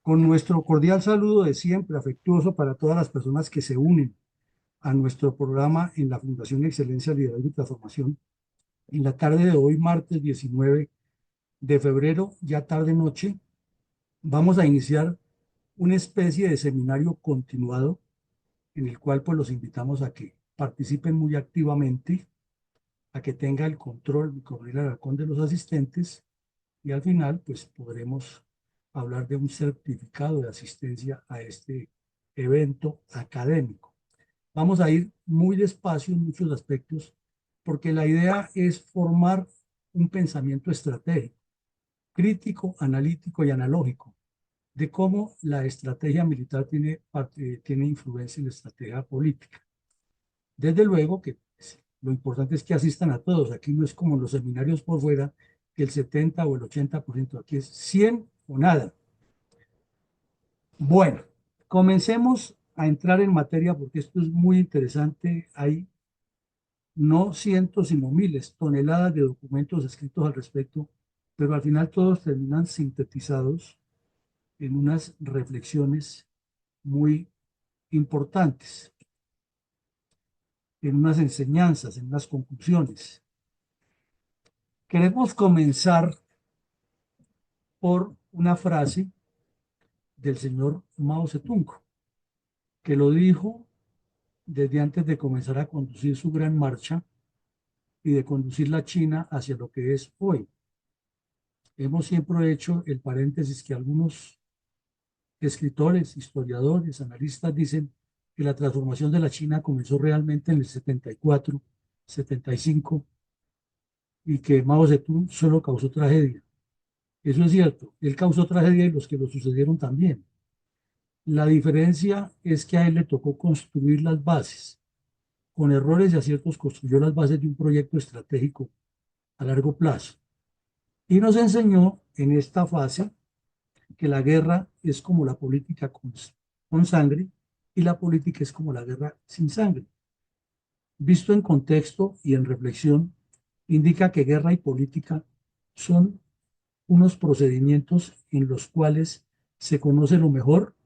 Con nuestro cordial saludo de siempre, afectuoso para todas las personas que se unen a nuestro programa en la Fundación Excelencia, Liderazgo y Transformación. En la tarde de hoy, martes 19 de febrero, ya tarde noche, vamos a iniciar una especie de seminario continuado en el cual pues los invitamos a que participen muy activamente, a que tenga el control, el coronel Alarcón, de los asistentes, y al final pues podremos hablar de un certificado de asistencia a este evento académico. Vamos a ir muy despacio en muchos aspectos porque la idea es formar un pensamiento estratégico, crítico, analítico y analógico de cómo la estrategia militar tiene influencia en la estrategia política. Desde luego que pues, lo importante es que asistan a todos. Aquí no es como los seminarios por fuera, que el 70 o el 80%, aquí es 100 o nada. Bueno, comencemos a entrar en materia porque esto es muy interesante. Hay no cientos, sino miles, toneladas de documentos escritos al respecto, pero al final todos terminan sintetizados en unas reflexiones muy importantes, en unas enseñanzas, en unas conclusiones. Queremos comenzar por una frase del señor Mao Zedong, que lo dijo desde antes de comenzar a conducir su gran marcha y de conducir la China hacia lo que es hoy. Hemos siempre hecho el paréntesis que algunos escritores, historiadores, analistas dicen que la transformación de la China comenzó realmente en el 74, 75 y que Mao Zedong solo causó tragedia. Eso es cierto, él causó tragedia y los que lo sucedieron también. La diferencia es que a él le tocó construir las bases. Con errores y aciertos construyó las bases de un proyecto estratégico a largo plazo. Y nos enseñó en esta fase que la guerra es como la política con sangre y la política es como la guerra sin sangre. Visto en contexto y en reflexión, indica que guerra y política son unos procedimientos en los cuales se conoce lo mejor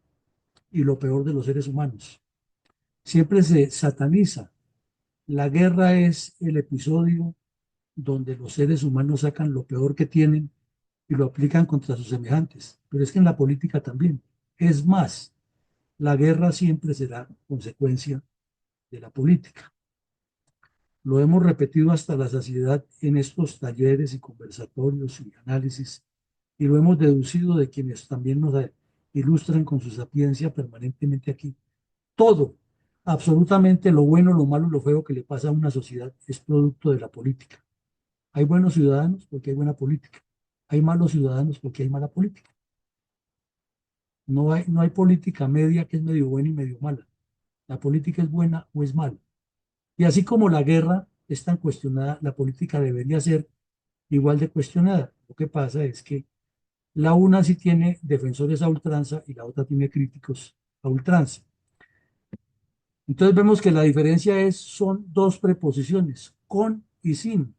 y lo peor de los seres humanos. Siempre se sataniza. La guerra es el episodio donde los seres humanos sacan lo peor que tienen y lo aplican contra sus semejantes. Pero es que en la política también. Es más, la guerra siempre será consecuencia de la política. Lo hemos repetido hasta la saciedad en estos talleres y conversatorios y análisis, y lo hemos deducido de quienes también nos ilustran con su sapiencia permanentemente aquí. Todo, absolutamente lo bueno, lo malo, lo feo que le pasa a una sociedad es producto de la política. Hay buenos ciudadanos porque hay buena política. Hay malos ciudadanos porque hay mala política. No hay política media que es medio buena y medio mala. La política es buena o es mala. Y así como la guerra es tan cuestionada, la política debería ser igual de cuestionada. Lo que pasa es que la una sí tiene defensores a ultranza y la otra tiene críticos a ultranza. Entonces vemos que la diferencia son dos preposiciones, con y sin,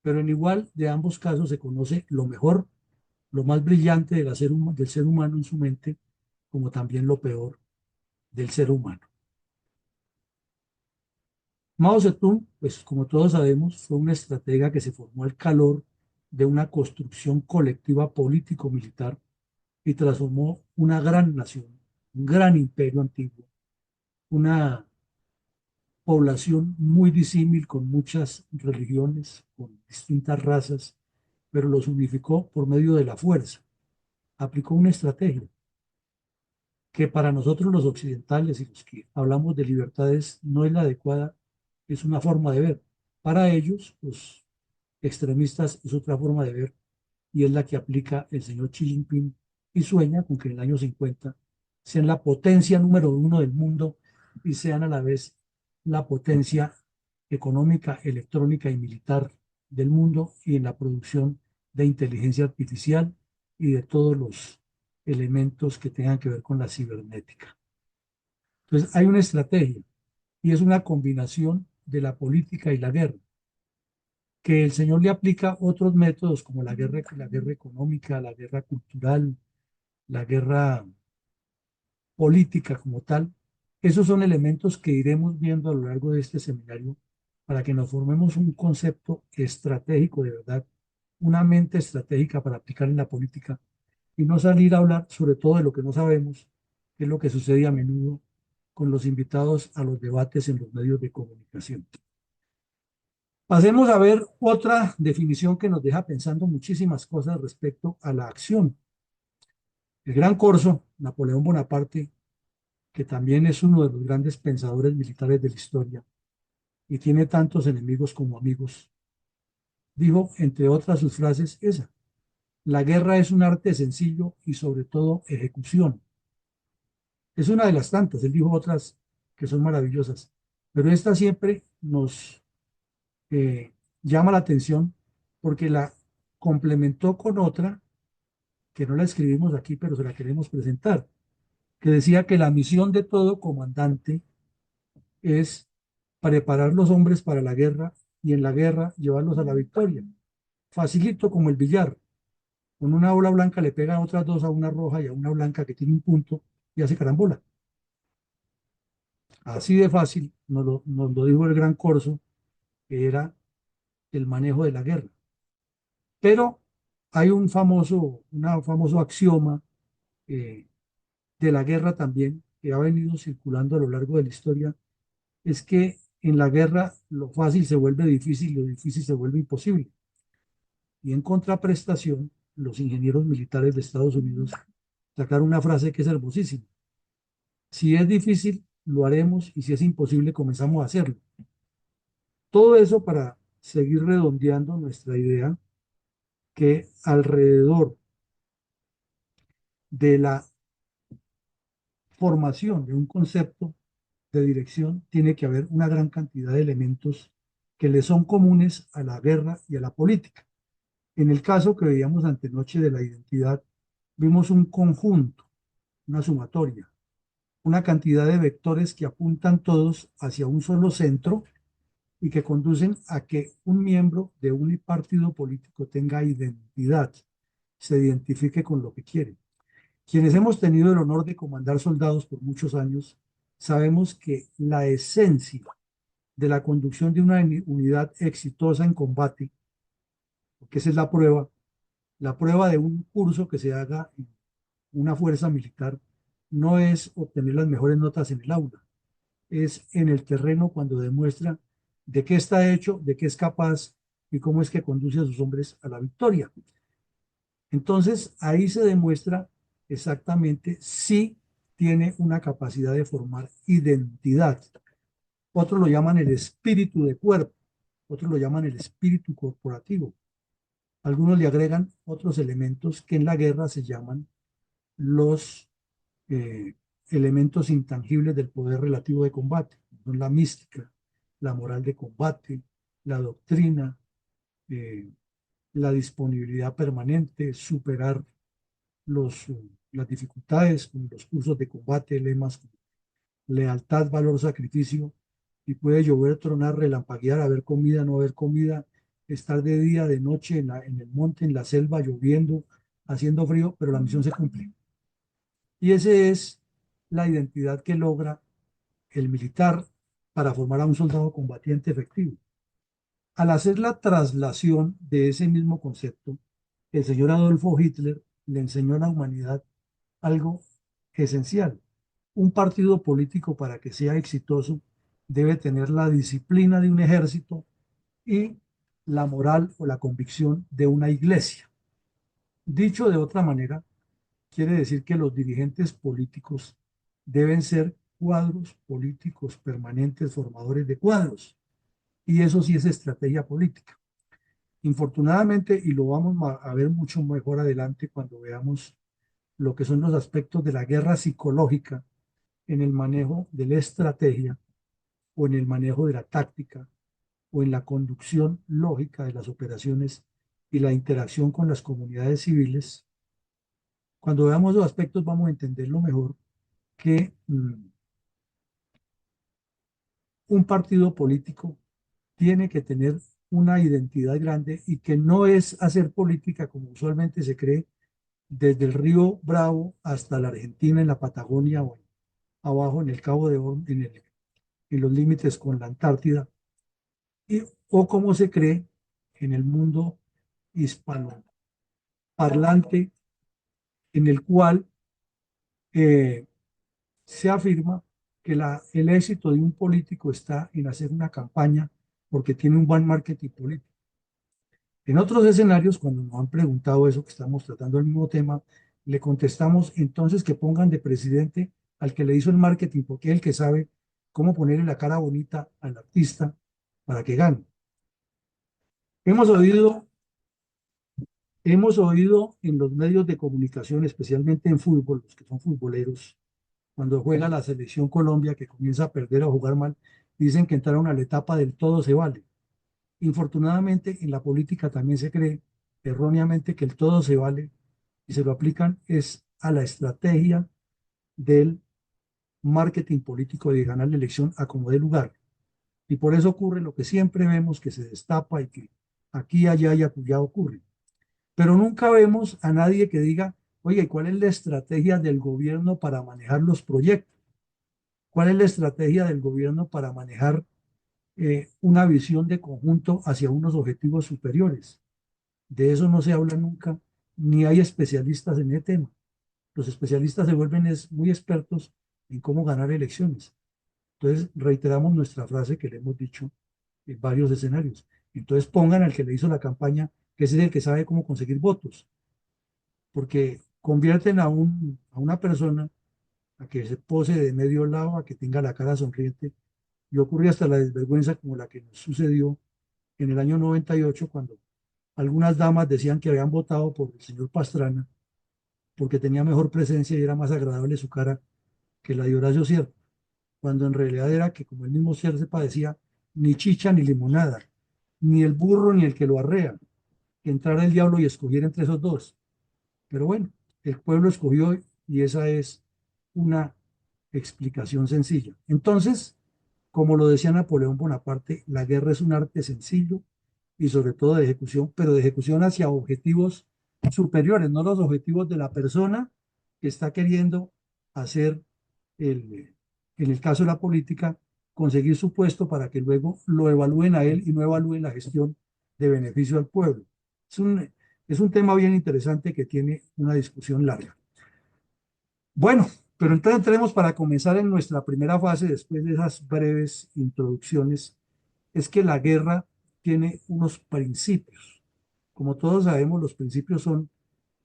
pero en igual de ambos casos se conoce lo mejor, lo más brillante del ser humano en su mente, como también lo peor del ser humano. Mao Zedong, pues como todos sabemos, fue una estratega que se formó al calor de una construcción colectiva político-militar y transformó una gran nación, un gran imperio antiguo, una población muy disímil con muchas religiones, con distintas razas, pero los unificó por medio de la fuerza. Aplicó una estrategia que para nosotros los occidentales y los que hablamos de libertades no es la adecuada, es una forma de ver. Para ellos, los extremistas, es otra forma de ver y es la que aplica el señor Xi Jinping y sueña con que en el año 50 sean la potencia número uno del mundo y sean a la vez la potencia económica, electrónica y militar del mundo y en la producción de inteligencia artificial y de todos los elementos que tengan que ver con la cibernética. Entonces, hay una estrategia y es una combinación de la política y la guerra, que el Señor le aplica otros métodos como la guerra económica, la guerra cultural, la guerra política como tal. Esos son elementos que iremos viendo a lo largo de este seminario para que nos formemos un concepto estratégico de verdad, una mente estratégica para aplicar en la política y no salir a hablar sobre todo de lo que no sabemos, que es lo que sucede a menudo con los invitados a los debates en los medios de comunicación. Pasemos a ver otra definición que nos deja pensando muchísimas cosas respecto a la acción. El gran corso, Napoleón Bonaparte, que también es uno de los grandes pensadores militares de la historia y tiene tantos enemigos como amigos, dijo, entre otras sus frases, esa: la guerra es un arte sencillo y sobre todo ejecución. Es una de las tantas, él dijo otras que son maravillosas, pero esta siempre nos llama la atención porque la complementó con otra que no la escribimos aquí, pero se la queremos presentar, que decía que la misión de todo comandante es preparar los hombres para la guerra y en la guerra llevarlos a la victoria. Facilito como el billar. Con una bola blanca le pegan otras dos a una roja y a una blanca que tiene un punto y hace carambola. Así de fácil nos lo dijo el gran Corso, que era el manejo de la guerra. Pero hay un famoso axioma eh, de la guerra también, que ha venido circulando a lo largo de la historia, es que en la guerra lo fácil se vuelve difícil y lo difícil se vuelve imposible. Y en contraprestación, los ingenieros militares de Estados Unidos sacaron una frase que es hermosísima. Si es difícil, lo haremos y si es imposible, comenzamos a hacerlo. Todo eso para seguir redondeando nuestra idea que alrededor de la formación de un concepto de dirección tiene que haber una gran cantidad de elementos que le son comunes a la guerra y a la política. En el caso que veíamos antenoche de la identidad, vimos un conjunto, una sumatoria, una cantidad de vectores que apuntan todos hacia un solo centro y que conducen a que un miembro de un partido político tenga identidad, se identifique con lo que quiere. Quienes hemos tenido el honor de comandar soldados por muchos años, sabemos que la esencia de la conducción de una unidad exitosa en combate, porque esa es la prueba de un curso que se haga en una fuerza militar, no es obtener las mejores notas en el aula, es en el terreno cuando demuestra de qué está hecho, de qué es capaz y cómo es que conduce a sus hombres a la victoria. Entonces, ahí se demuestra exactamente si tiene una capacidad de formar identidad. Otros lo llaman el espíritu de cuerpo, otros lo llaman el espíritu corporativo. Algunos le agregan otros elementos que en la guerra se llaman los eh, elementos intangibles del poder relativo de combate. Son la mística, la moral de combate, la doctrina, eh, la disponibilidad permanente, superar las dificultades con los cursos de combate, lemas como lealtad, valor, sacrificio, y puede llover, tronar, relampaguear, haber comida, no haber comida, estar de día, de noche, en el monte, en la selva, lloviendo, haciendo frío, pero la misión se cumple. Y esa es la identidad que logra el militar para formar a un soldado combatiente efectivo. Al hacer la traslación de ese mismo concepto, el señor Adolfo Hitler le enseñó a la humanidad algo esencial. Un partido político para que sea exitoso debe tener la disciplina de un ejército y la moral o la convicción de una iglesia. Dicho de otra manera, quiere decir que los dirigentes políticos deben ser cuadros políticos permanentes, formadores de cuadros. Y eso sí es estrategia política. Infortunadamente, y lo vamos a ver mucho mejor adelante cuando veamos lo que son los aspectos de la guerra psicológica en el manejo de la estrategia o en el manejo de la táctica o en la conducción lógica de las operaciones y la interacción con las comunidades civiles. Cuando veamos los aspectos vamos a entenderlo mejor que un partido político tiene que tener una identidad grande y que no es hacer política como usualmente se cree, desde el río Bravo hasta la Argentina, en la Patagonia o abajo en el Cabo de Hornos, en los límites con la Antártida, o como se cree en el mundo hispanoparlante, en el cual eh, se afirma que el éxito de un político está en hacer una campaña porque tiene un buen marketing político. En otros escenarios, cuando nos han preguntado eso, que estamos tratando el mismo tema, le contestamos entonces que pongan de presidente al que le hizo el marketing, porque es el que sabe cómo ponerle la cara bonita al artista para que gane. Hemos oído, hemos oído en los medios de comunicación, especialmente en fútbol, los que son futboleros, cuando juega la selección Colombia, que comienza a perder o a jugar mal, dicen que entraron a la etapa del todo se vale. Infortunadamente, en la política también se cree erróneamente que el todo se vale y se lo aplican es a la estrategia del marketing político de ganar la elección a como dé lugar. Y por eso ocurre lo que siempre vemos que se destapa y que aquí, allá y acullá ocurre. Pero nunca vemos a nadie que diga, oye, ¿cuál es la estrategia del gobierno para manejar los proyectos? ¿Cuál es la estrategia del gobierno para manejar una visión de conjunto hacia unos objetivos superiores? De eso no se habla nunca, ni hay especialistas en ese tema. Los especialistas se vuelven muy expertos en cómo ganar elecciones. Entonces, reiteramos nuestra frase que le hemos dicho en varios escenarios. Entonces, pongan al que le hizo la campaña, que ese es el que sabe cómo conseguir votos, porque convierten a una persona a que se pose de medio lado, a que tenga la cara sonriente, y ocurre hasta la desvergüenza como la que nos sucedió en el año 98, cuando algunas damas decían que habían votado por el señor Pastrana porque tenía mejor presencia y era más agradable su cara que la de Horacio Sierra, cuando en realidad era que, como el mismo ser se padecía, ni chicha ni limonada, ni el burro ni el que lo arrea, que entrara el diablo y escogiera entre esos dos. Pero bueno, el pueblo escogió y esa es una explicación sencilla. Entonces, como lo decía Napoleón Bonaparte, la guerra es un arte sencillo y sobre todo de ejecución, pero de ejecución hacia objetivos superiores, no los objetivos de la persona que está queriendo hacer, en el caso de la política, conseguir su puesto para que luego lo evalúen a él y no evalúen la gestión de beneficio al pueblo. Es es un tema bien interesante que tiene una discusión larga. Bueno, pero entonces entremos para comenzar en nuestra primera fase, después de esas breves introducciones, es que la guerra tiene unos principios. Como todos sabemos, los principios son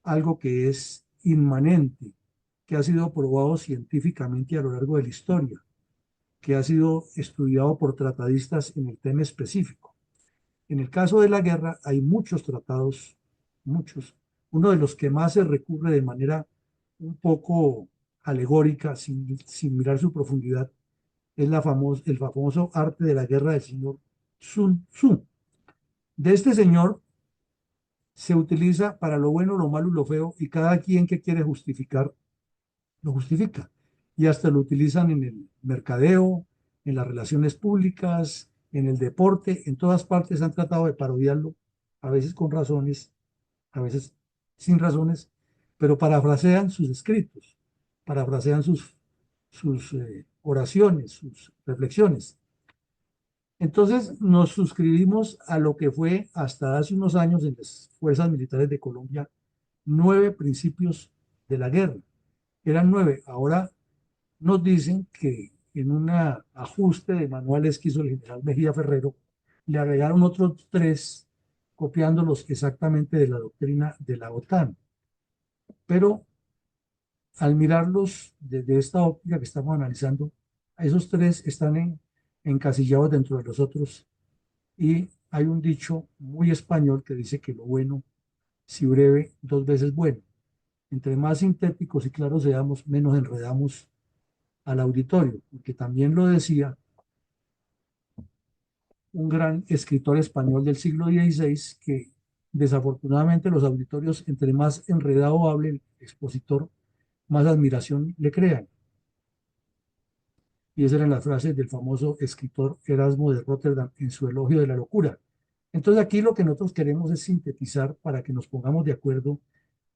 algo que es inmanente, que ha sido probado científicamente a lo largo de la historia, que ha sido estudiado por tratadistas en el tema específico. En el caso de la guerra hay muchos tratados, muchos. Uno de los que más se recurre de manera un poco alegórica, sin mirar su profundidad, es el famoso arte de la guerra del señor Sun Tzu. De este señor se utiliza para lo bueno, lo malo y lo feo, y cada quien que quiere justificar, lo justifica. Y hasta lo utilizan en el mercadeo, en las relaciones públicas, en el deporte, en todas partes han tratado de parodiarlo, a veces con razones, a veces sin razones, pero parafrasean sus escritos, parafrasean sus oraciones, sus reflexiones. Entonces nos suscribimos a lo que fue hasta hace unos años en las fuerzas militares de Colombia 9 principios de la guerra. Eran 9. Ahora nos dicen que en un ajuste de manuales que hizo el general Mejía Ferrero, le agregaron otros 3, copiándolos exactamente de la doctrina de la OTAN. Pero al mirarlos desde esta óptica que estamos analizando, esos 3 están encasillados dentro de los otros. Y hay un dicho muy español que dice que lo bueno, si breve, 2 veces bueno. Entre más sintéticos y claros seamos, menos enredamos al auditorio, porque también lo decía un gran escritor español del siglo XVI, que desafortunadamente los auditorios, entre más enredado hable el expositor, más admiración le crean. Y esas eran las frases del famoso escritor Erasmo de Rotterdam en su elogio de la locura. Entonces aquí lo que nosotros queremos es sintetizar para que nos pongamos de acuerdo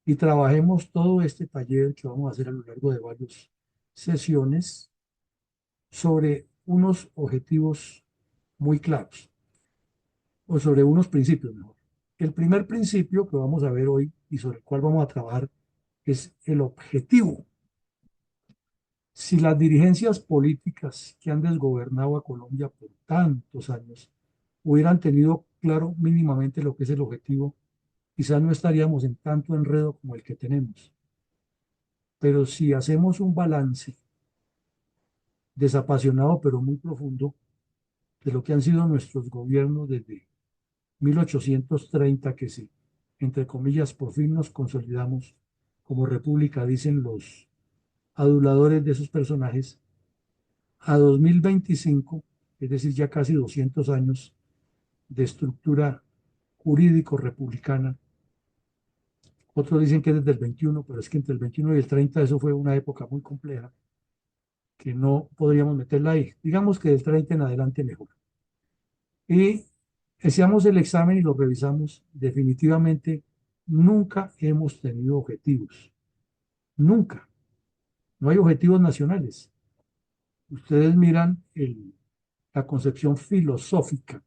y trabajemos todo este taller que vamos a hacer a lo largo de varias sesiones sobre unos objetivos muy claros o sobre unos principios mejor. El primer principio que vamos a ver hoy y sobre el cual vamos a trabajar es el objetivo. Si las dirigencias políticas que han desgobernado a Colombia por tantos años hubieran tenido claro mínimamente lo que es el objetivo, quizás no estaríamos en tanto enredo como el que tenemos. Pero si hacemos un balance desapasionado pero muy profundo de lo que han sido nuestros gobiernos desde 1830, que sí, entre comillas, por fin nos consolidamos como república, dicen los aduladores de esos personajes, a 2025, es decir, ya casi 200 años de estructura jurídico-republicana. Otros dicen que es desde el 21, pero es que entre el 21 y el 30 eso fue una época muy compleja que no podríamos meterla ahí. Digamos que del 30 en adelante mejor. Y hacíamos el examen y lo revisamos. Definitivamente nunca hemos tenido objetivos. Nunca. No hay objetivos nacionales. Ustedes miran la concepción filosófica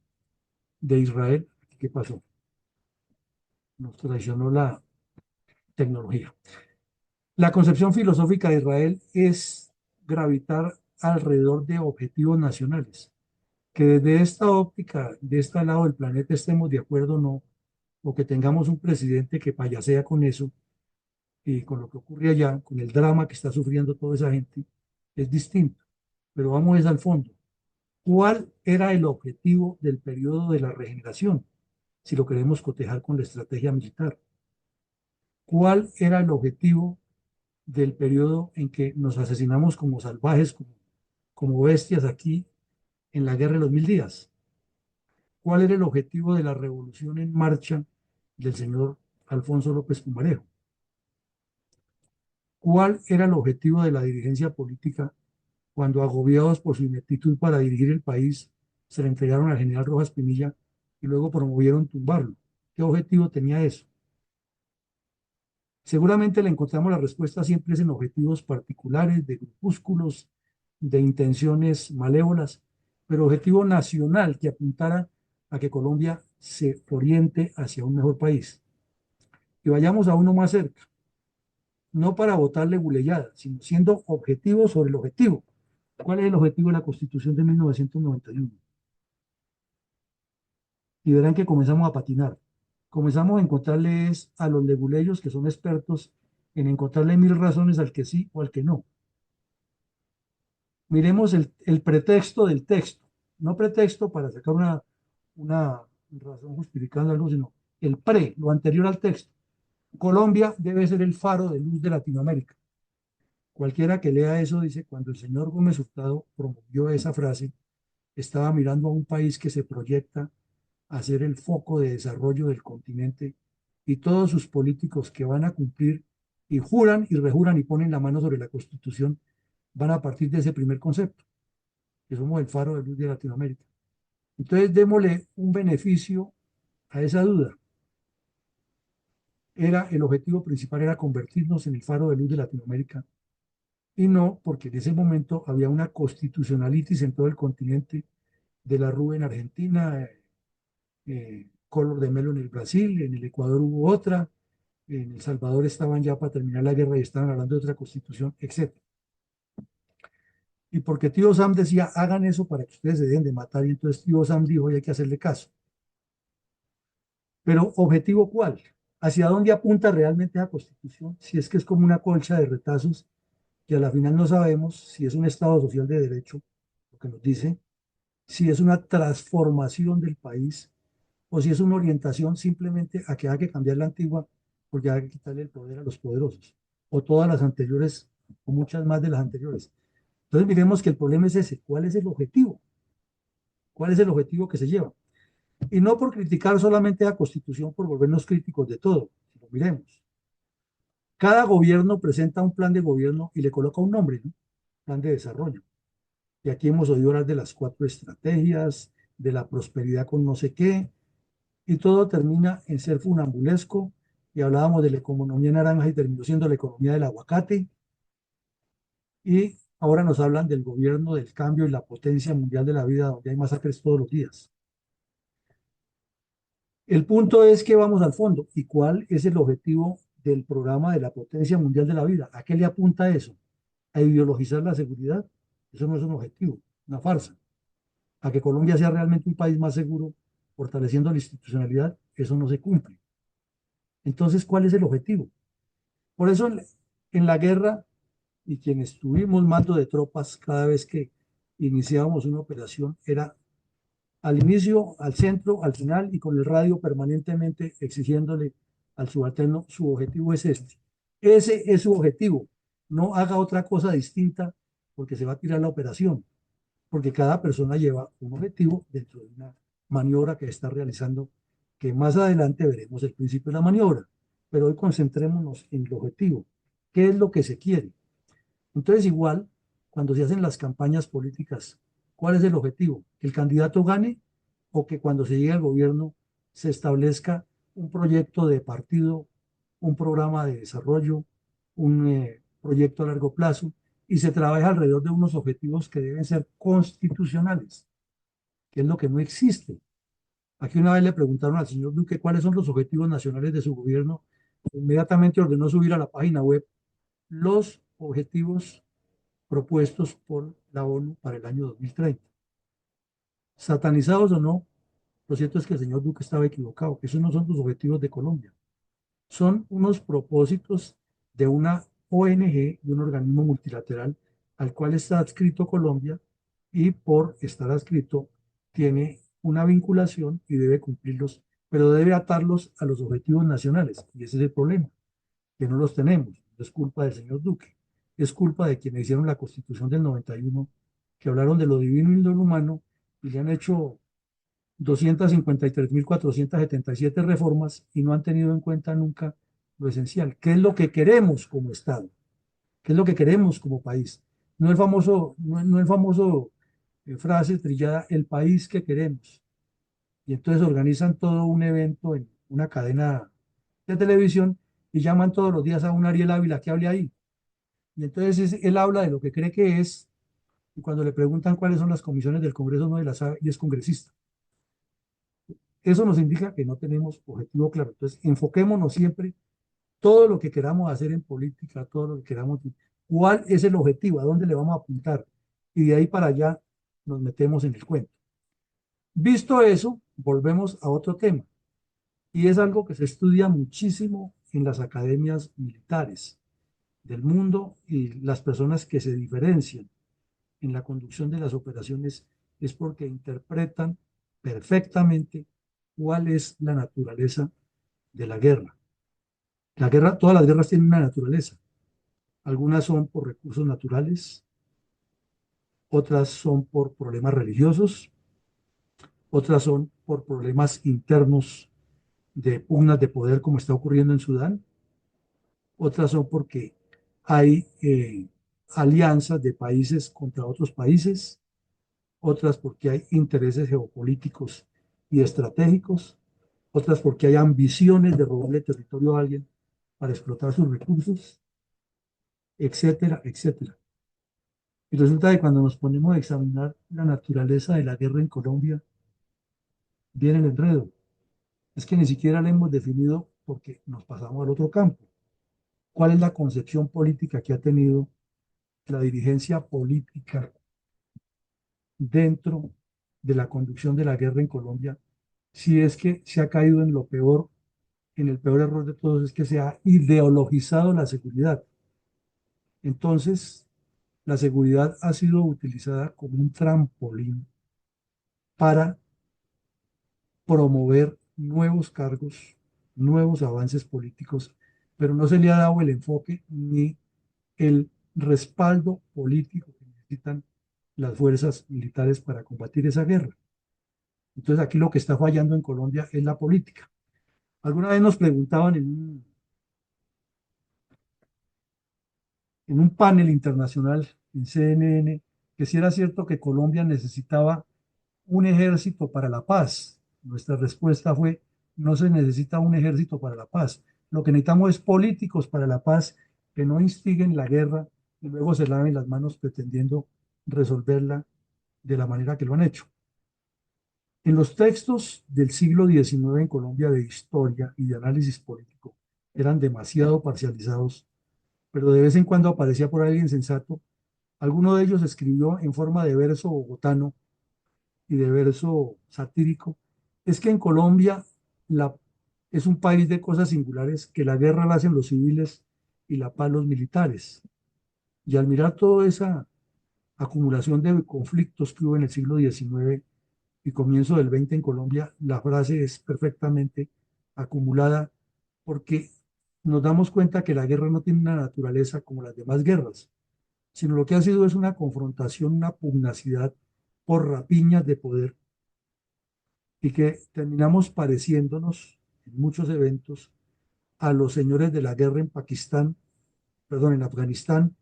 de Israel. ¿Qué pasó? Nos traicionó la tecnología. La concepción filosófica de Israel es gravitar alrededor de objetivos nacionales. Que desde esta óptica, de este lado del planeta, estemos de acuerdo o no, o que tengamos un presidente que payasea con eso y con lo que ocurre allá, con el drama que está sufriendo toda esa gente, es distinto. Pero vamos al fondo. ¿Cuál era el objetivo del periodo de la regeneración? Si lo queremos cotejar con la estrategia militar. ¿Cuál era el objetivo del periodo en que nos asesinamos como salvajes, como bestias aquí en la guerra de los 1000 días? ¿Cuál era el objetivo de la revolución en marcha del señor Alfonso López Pumarejo? ¿Cuál era el objetivo de la dirigencia política cuando, agobiados por su ineptitud para dirigir el país, se le entregaron al general Rojas Pinilla y luego promovieron tumbarlo? ¿Qué objetivo tenía eso? Seguramente le encontramos la respuesta siempre es en objetivos particulares, de grupúsculos, de intenciones malévolas, pero objetivo nacional que apuntara a que Colombia se oriente hacia un mejor país. Y vayamos a uno más cerca, no para votarle buleyada, sino siendo objetivo sobre el objetivo. ¿Cuál es el objetivo de la Constitución de 1991? Y verán que comenzamos a patinar. Comenzamos a encontrarles a los leguleyos que son expertos en encontrarle mil razones al que sí o al que no. Miremos el pretexto del texto, no pretexto para sacar una razón justificando algo, sino lo anterior al texto. Colombia debe ser el faro de luz de Latinoamérica. Cualquiera que lea eso dice, cuando el señor Gómez Hurtado promovió esa frase, estaba mirando a un país que se proyecta a ser el foco de desarrollo del continente y todos sus políticos que van a cumplir y juran y rejuran y ponen la mano sobre la Constitución van a partir de ese primer concepto, que somos el faro de luz de Latinoamérica. Entonces, démosle un beneficio a esa duda. El objetivo principal era convertirnos en el faro de luz de Latinoamérica y no porque en ese momento había una constitucionalitis en todo el continente, de la Rúa en Argentina, Collor de Melo en el Brasil, en el Ecuador hubo otra, en El Salvador estaban ya para terminar la guerra y estaban hablando de otra constitución, etc. Y porque tío Sam decía, hagan eso para que ustedes se dejen de matar, y entonces tío Sam dijo, y hay que hacerle caso. Pero ¿objetivo cuál? ¿Hacia dónde apunta realmente la constitución? Si es que es como una colcha de retazos que a la final no sabemos si es un Estado social de derecho, lo que nos dice, si es una transformación del país o si es una orientación simplemente a que hay que cambiar la antigua porque hay que quitarle el poder a los poderosos, o todas las anteriores, o muchas más de las anteriores. Entonces miremos que el problema es ese, ¿cuál es el objetivo? ¿Cuál es el objetivo que se lleva? Y no por criticar solamente a la Constitución, por volvernos críticos de todo, si lo miremos. Cada gobierno presenta un plan de gobierno y le coloca un nombre, ¿no? Plan de desarrollo. Y aquí hemos oído hablar de las 4 estrategias, de la prosperidad con no sé qué, y todo termina en ser funambulesco y hablábamos de la economía naranja y terminó siendo la economía del aguacate, y ahora nos hablan del gobierno del cambio y la potencia mundial de la vida, donde hay masacres todos los días. El punto es que vamos al fondo. ¿Y cuál es el objetivo del programa de la potencia mundial de la vida? ¿A qué le apunta eso? ¿A ideologizar la seguridad? Eso no es un objetivo, una farsa. ¿A que Colombia sea realmente un país más seguro, fortaleciendo la institucionalidad? Eso no se cumple. Entonces, ¿cuál es el objetivo? Por eso en la guerra, y quienes tuvimos mando de tropas cada vez que iniciábamos una operación, era al inicio, al centro, al final y con el radio permanentemente exigiéndole al subalterno, su objetivo es este. Ese es su objetivo. No haga otra cosa distinta porque se va a tirar la operación, porque cada persona lleva un objetivo dentro de una maniobra que está realizando, que más adelante veremos el principio de la maniobra. Pero hoy concentrémonos en el objetivo. ¿Qué es lo que se quiere? Entonces, igual, cuando se hacen las campañas políticas, ¿cuál es el objetivo? ¿Que el candidato gane o que cuando se llegue al gobierno se establezca un proyecto de partido, un programa de desarrollo, un proyecto a largo plazo y se trabaja alrededor de unos objetivos que deben ser constitucionales, que es lo que no existe? Aquí una vez le preguntaron al señor Duque cuáles son los objetivos nacionales de su gobierno. Inmediatamente ordenó subir a la página web los objetivos propuestos por la ONU para el año 2030. Satanizados o no, lo cierto es que el señor Duque estaba equivocado. Esos no son los objetivos de Colombia. Son unos propósitos de una ONG, de un organismo multilateral al cual está adscrito Colombia y por estar adscrito tiene una vinculación y debe cumplirlos, pero debe atarlos a los objetivos nacionales. Y ese es el problema, que no los tenemos. No es culpa del señor Duque, es culpa de quienes hicieron la Constitución del 91, que hablaron de lo divino y lo humano y le han hecho 253.477 reformas y no han tenido en cuenta nunca lo esencial. ¿Qué es lo que queremos como Estado? ¿Qué es lo que queremos como país? No el famoso, no el famoso frase trillada, el país que queremos. Y entonces organizan todo un evento en una cadena de televisión y llaman todos los días a un Ariel Ávila que hable ahí. Y entonces él habla de lo que cree que es, y cuando le preguntan cuáles son las comisiones del Congreso, no de las sabe y es congresista. Eso nos indica que no tenemos objetivo claro. Entonces, enfoquémonos siempre todo lo que queramos hacer en política, todo lo que queramos, cuál es el objetivo, a dónde le vamos a apuntar. Y de ahí para allá nos metemos en el cuento. Visto eso, volvemos a otro tema. Y es algo que se estudia muchísimo en las academias militares del mundo y las personas que se diferencian en la conducción de las operaciones es porque interpretan perfectamente cuál es la naturaleza de la guerra. La guerra, todas las guerras tienen una naturaleza. Algunas son por recursos naturales, otras son por problemas religiosos, otras son por problemas internos de pugnas de poder como está ocurriendo en Sudán, otras son porque hay alianzas de países contra otros países, otras porque hay intereses geopolíticos y estratégicos, otras porque hay ambiciones de robarle territorio a alguien para explotar sus recursos, etcétera, etcétera. Y resulta que cuando nos ponemos a examinar la naturaleza de la guerra en Colombia, viene el enredo. Es que ni siquiera la hemos definido porque nos pasamos al otro campo. ¿Cuál es la concepción política que ha tenido la dirigencia política dentro de la conducción de la guerra en Colombia? Si es que se ha caído en lo peor, en el peor error de todos, es que se ha ideologizado la seguridad. Entonces, la seguridad ha sido utilizada como un trampolín para promover nuevos cargos, nuevos avances políticos, pero no se le ha dado el enfoque ni el respaldo político que necesitan las fuerzas militares para combatir esa guerra. Entonces aquí lo que está fallando en Colombia es la política. Alguna vez nos preguntaban en un panel internacional en CNN que si era cierto que Colombia necesitaba un ejército para la paz. Nuestra respuesta fue, no se necesita un ejército para la paz, Lo que necesitamos es políticos para la paz que no instiguen la guerra y luego se laven las manos pretendiendo resolverla de la manera que lo han hecho. En los textos del siglo XIX en Colombia de historia y de análisis político eran demasiado parcializados, pero de vez en cuando aparecía por alguien sensato. Alguno de ellos escribió en forma de verso bogotano y de verso satírico, es que en Colombia la, es un país de cosas singulares, que la guerra la hacen los civiles y la paz los militares. Y al mirar toda esa acumulación de conflictos que hubo en el siglo XIX y comienzo del XX en Colombia, la frase es perfectamente acumulada porque nos damos cuenta que la guerra no tiene una naturaleza como las demás guerras, sino lo que ha sido es una confrontación, una pugnacidad por rapiñas de poder y que terminamos pareciéndonos en muchos eventos a los señores de la guerra en Pakistán, perdón, en Afganistán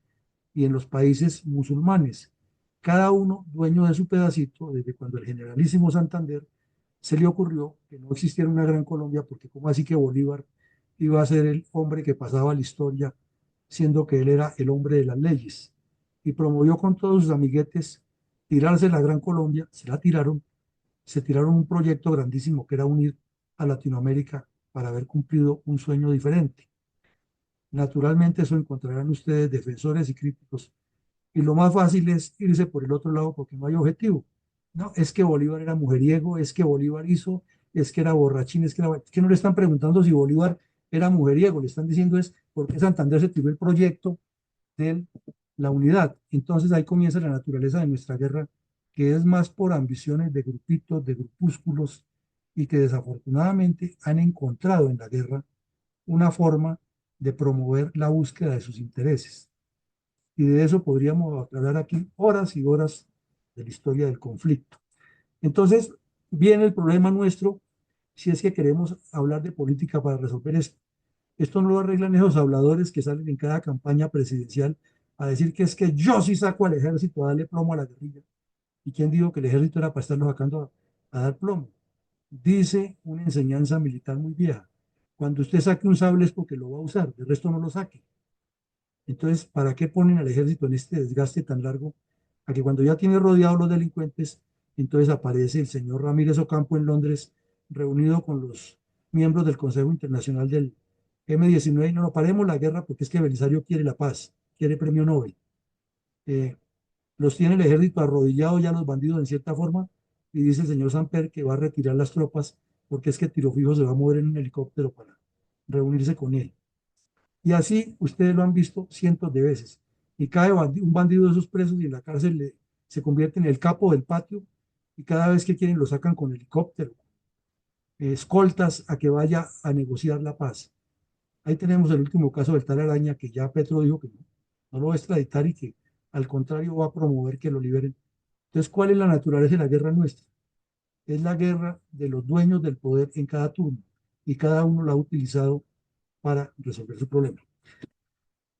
y en los países musulmanes, cada uno dueño de su pedacito, desde cuando el generalísimo Santander se le ocurrió que no existiera una gran Colombia, porque como así que Bolívar iba a ser el hombre que pasaba la historia, siendo que él era el hombre de las leyes, y promovió con todos sus amiguetes tirarse la gran Colombia, se la tiraron, se tiraron un proyecto grandísimo que era unir a Latinoamérica para haber cumplido un sueño diferente. Naturalmente eso encontrarán ustedes defensores y críticos, y lo más fácil es irse por el otro lado porque no hay objetivo. No, es que Bolívar era mujeriego, es que Bolívar hizo, es que era borrachín, es que no le están preguntando si Bolívar era mujeriego, le están diciendo es por qué Santander se tiró el proyecto de la unidad. Entonces ahí comienza la naturaleza de nuestra guerra, que es más por ambiciones de grupitos, de grupúsculos, y que desafortunadamente han encontrado en la guerra una forma de promover la búsqueda de sus intereses. Y de eso podríamos hablar aquí horas y horas de la historia del conflicto. Entonces, viene el problema nuestro si es que queremos hablar de política para resolver esto. Esto no lo arreglan esos habladores que salen en cada campaña presidencial a decir que es que yo sí saco al ejército a darle plomo a la guerrilla. ¿Y quién dijo que el ejército era para estarlo sacando a dar plomo? Dice una enseñanza militar muy vieja. Cuando usted saque un sable es porque lo va a usar, de resto no lo saque. Entonces, ¿para qué ponen al ejército en este desgaste tan largo? A que cuando ya tiene rodeados los delincuentes, entonces aparece el señor Ramírez Ocampo en Londres, reunido con los miembros del Consejo Internacional del M-19, y no, no paremos la guerra porque es que Belisario quiere la paz, quiere premio Nobel. Eh, los tiene el ejército arrodillado ya los bandidos en cierta forma, y dice el señor Samper que va a retirar las tropas porque es que Tiro Fijo se va a mover en un helicóptero para reunirse con él. Y así ustedes lo han visto cientos de veces. Y cae un bandido de esos presos y en la cárcel se convierte en el capo del patio, y cada vez que quieren lo sacan con helicóptero, escoltas a que vaya a negociar la paz. Ahí tenemos el último caso del tal Araña, que ya Petro dijo que no, no lo va a extraditar y que al contrario va a promover que lo liberen. Entonces, ¿cuál es la naturaleza de la guerra nuestra? Es la guerra de los dueños del poder en cada turno, y cada uno la ha utilizado para resolver su problema.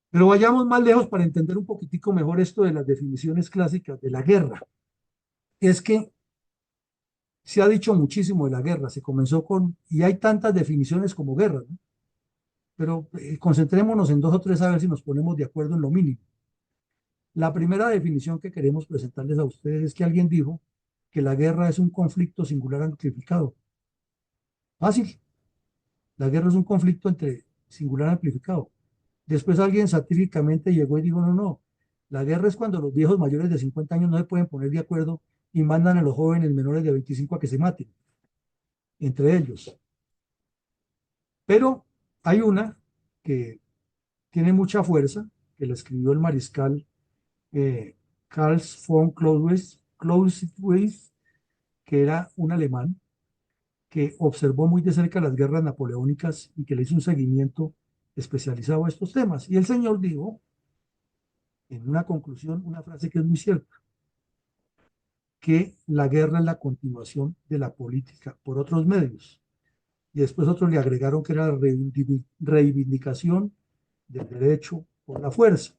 Pero vayamos más lejos para entender un poquitico mejor esto de las definiciones clásicas de la guerra. Es que se ha dicho muchísimo de la guerra, se comenzó con, y hay tantas definiciones como guerra, ¿no? Pero concentrémonos en dos o tres a ver si nos ponemos de acuerdo en lo mínimo. La primera definición que queremos presentarles a ustedes es que alguien dijo que la guerra es un conflicto singular amplificado. Fácil, la guerra es un conflicto entre singular amplificado. Después alguien satíricamente llegó y dijo, no, no, la guerra es cuando los viejos mayores de 50 años no se pueden poner de acuerdo y mandan a los jóvenes menores de 25 a que se maten, entre ellos. Pero hay una que tiene mucha fuerza, que la escribió el mariscal Karl von Clausewitz, que era un alemán que observó muy de cerca las guerras napoleónicas y que le hizo un seguimiento especializado a estos temas. Y el señor dijo, en una conclusión, una frase que es muy cierta, que la guerra es la continuación de la política por otros medios. Y después otros le agregaron que era la reivindicación del derecho por la fuerza.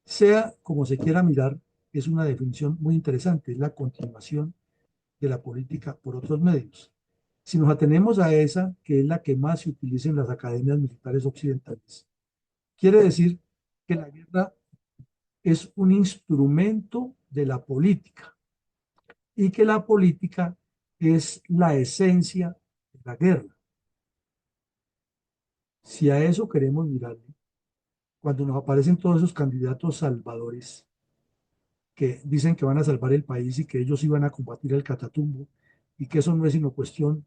Sea como se quiera mirar, es una definición muy interesante, es la continuación de la política por otros medios. Si nos atenemos a esa, que es la que más se utiliza en las academias militares occidentales, quiere decir que la guerra es un instrumento de la política y que la política es la esencia de la guerra. Si a eso queremos mirarle, cuando nos aparecen todos esos candidatos salvadores que dicen que van a salvar el país y que ellos iban a combatir el catatumbo y que eso no es sino cuestión,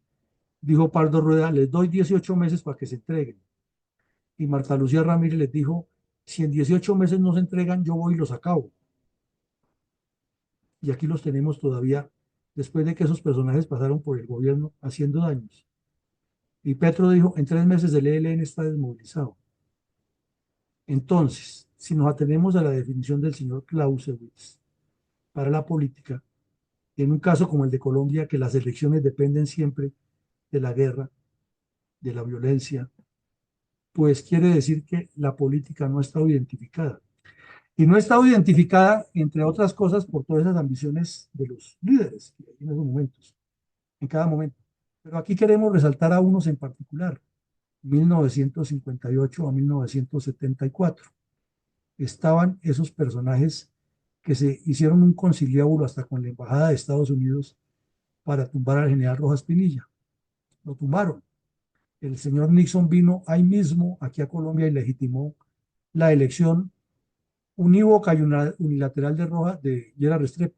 dijo Pardo Rueda, les doy 18 meses para que se entreguen. Y Marta Lucía Ramírez les dijo, si en 18 meses no se entregan, yo voy y los acabo. Y aquí los tenemos todavía, después de que esos personajes pasaron por el gobierno haciendo daños. Y Petro dijo, en 3 meses el ELN está desmovilizado. Entonces, si nos atenemos a la definición del señor Clausewitz para la política, en un caso como el de Colombia, que las elecciones dependen siempre de la guerra, de la violencia, pues quiere decir que la política no ha estado identificada. Y no ha estado identificada, entre otras cosas, por todas esas ambiciones de los líderes que hay en esos momentos, en cada momento. Pero aquí queremos resaltar a unos en particular, 1958 a 1974. Estaban esos personajes que se hicieron un conciliábulo hasta con la Embajada de Estados Unidos para tumbar al general Rojas Pinilla. Lo tumbaron. El señor Nixon vino ahí mismo, aquí a Colombia, y legitimó la elección unívoca y unilateral de Rojas, de Gerard Restrepo.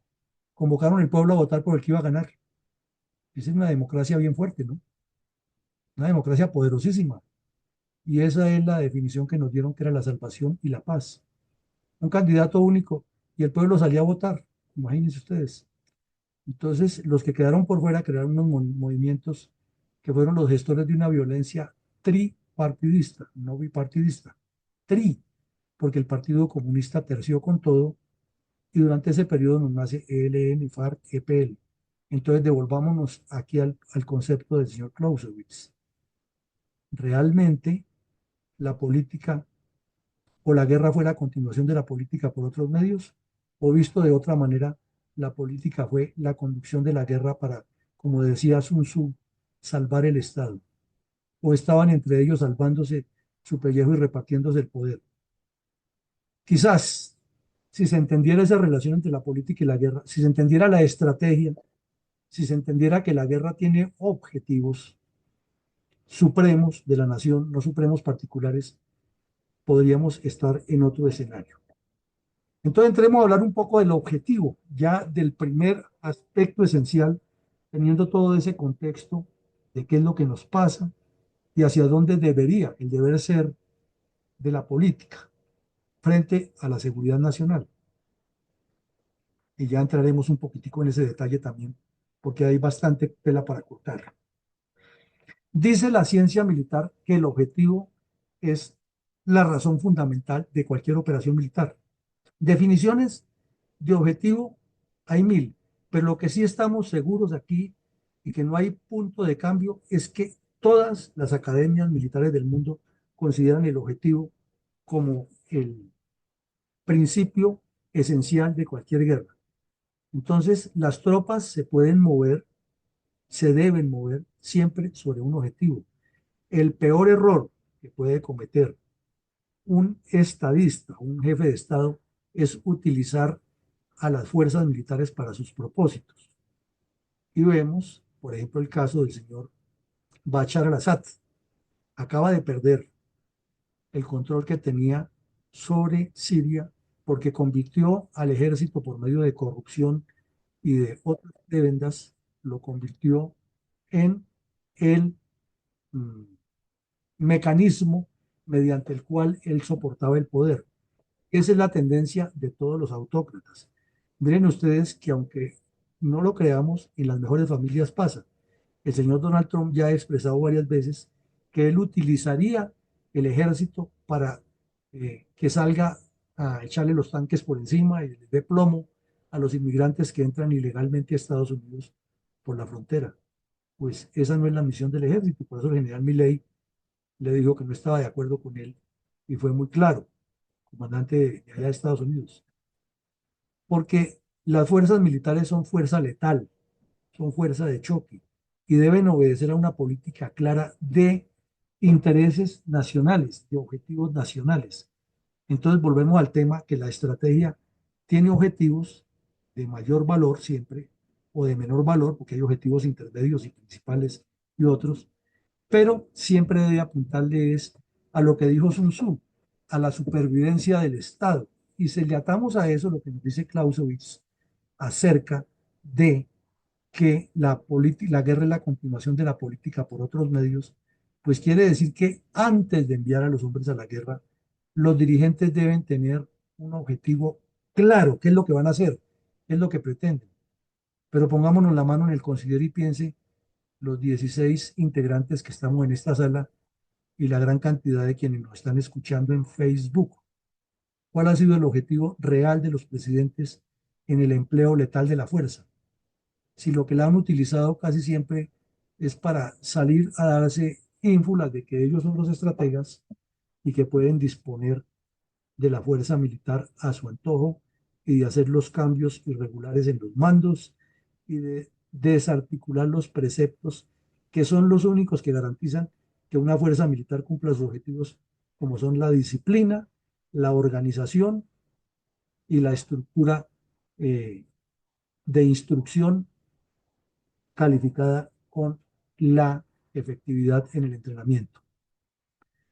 Convocaron al pueblo a votar por el que iba a ganar. Esa es una democracia bien fuerte, ¿no? Una democracia poderosísima. Y esa es la definición que nos dieron que era la salvación y la paz. Un candidato único y el pueblo salía a votar. Imagínense ustedes. Entonces, los que quedaron por fuera crearon unos movimientos que fueron los gestores de una violencia tripartidista, no bipartidista. Tri, porque el Partido Comunista terció con todo y durante ese periodo nos nace ELN, FARC, EPL. Entonces, devolvámonos aquí al concepto del señor Clausewitz. Realmente, la política o la guerra fue la continuación de la política por otros medios, o visto de otra manera, la política fue la conducción de la guerra para, como decía Sun Tzu, salvar el Estado, o estaban entre ellos salvándose su pellejo y repartiéndose el poder. Quizás, si se entendiera esa relación entre la política y la guerra, si se entendiera la estrategia, si se entendiera que la guerra tiene objetivos supremos de la nación, no supremos particulares, podríamos estar en otro escenario. Entonces entremos a hablar un poco del objetivo, ya del primer aspecto esencial, teniendo todo ese contexto de qué es lo que nos pasa y hacia dónde debería el deber ser de la política frente a la seguridad nacional. Y ya entraremos un poquitico en ese detalle también, porque hay bastante tela para cortar. Dice la ciencia militar que el objetivo es la razón fundamental de cualquier operación militar. Definiciones de objetivo hay mil, pero lo que sí estamos seguros aquí y que no hay punto de cambio es que todas las academias militares del mundo consideran el objetivo como el principio esencial de cualquier guerra. Entonces, las tropas se pueden mover, se deben mover siempre sobre un objetivo. El peor error que puede cometer un estadista, un jefe de Estado, es utilizar a las fuerzas militares para sus propósitos. Y vemos, por ejemplo, el caso del señor Bashar al-Assad. Acaba de perder el control que tenía sobre Siria porque convirtió al ejército por medio de corrupción y de otras prebendas, lo convirtió en el mm, mecanismo mediante el cual él soportaba el poder. Esa es la tendencia de todos los autócratas. Miren ustedes que aunque no lo creamos, en las mejores familias pasa. El señor Donald Trump ya ha expresado varias veces que él utilizaría el ejército para que salga a echarle los tanques por encima y les dé plomo a los inmigrantes que entran ilegalmente a Estados Unidos por la frontera. Pues esa no es la misión del ejército. Por eso el general Milley le dijo que no estaba de acuerdo con él y fue muy claro, comandante de allá de Estados Unidos, porque las fuerzas militares son fuerza letal, son fuerza de choque y deben obedecer a una política clara de intereses nacionales, de objetivos nacionales. Entonces volvemos al tema que la estrategia tiene objetivos de mayor valor siempre o de menor valor, porque hay objetivos intermedios y principales y otros, pero siempre debe apuntarle es a lo que dijo Sun Tzu, a la supervivencia del Estado. Y si le atamos a eso lo que nos dice Clausewitz acerca de que la guerra es la continuación de la política por otros medios, pues quiere decir que antes de enviar a los hombres a la guerra, los dirigentes deben tener un objetivo claro, qué es lo que van a hacer, qué es lo que pretenden. Pero pongámonos la mano en el considero y piense los 16 integrantes que estamos en esta sala y la gran cantidad de quienes nos están escuchando en Facebook. ¿Cuál ha sido el objetivo real de los presidentes en el empleo letal de la fuerza? Si lo que la han utilizado casi siempre es para salir a darse ínfulas de que ellos son los estrategas y que pueden disponer de la fuerza militar a su antojo y de hacer los cambios irregulares en los mandos y de desarticular los preceptos que son los únicos que garantizan que una fuerza militar cumpla sus objetivos, como son la disciplina, la organización y la estructura eh, de instrucción calificada con la efectividad en el entrenamiento.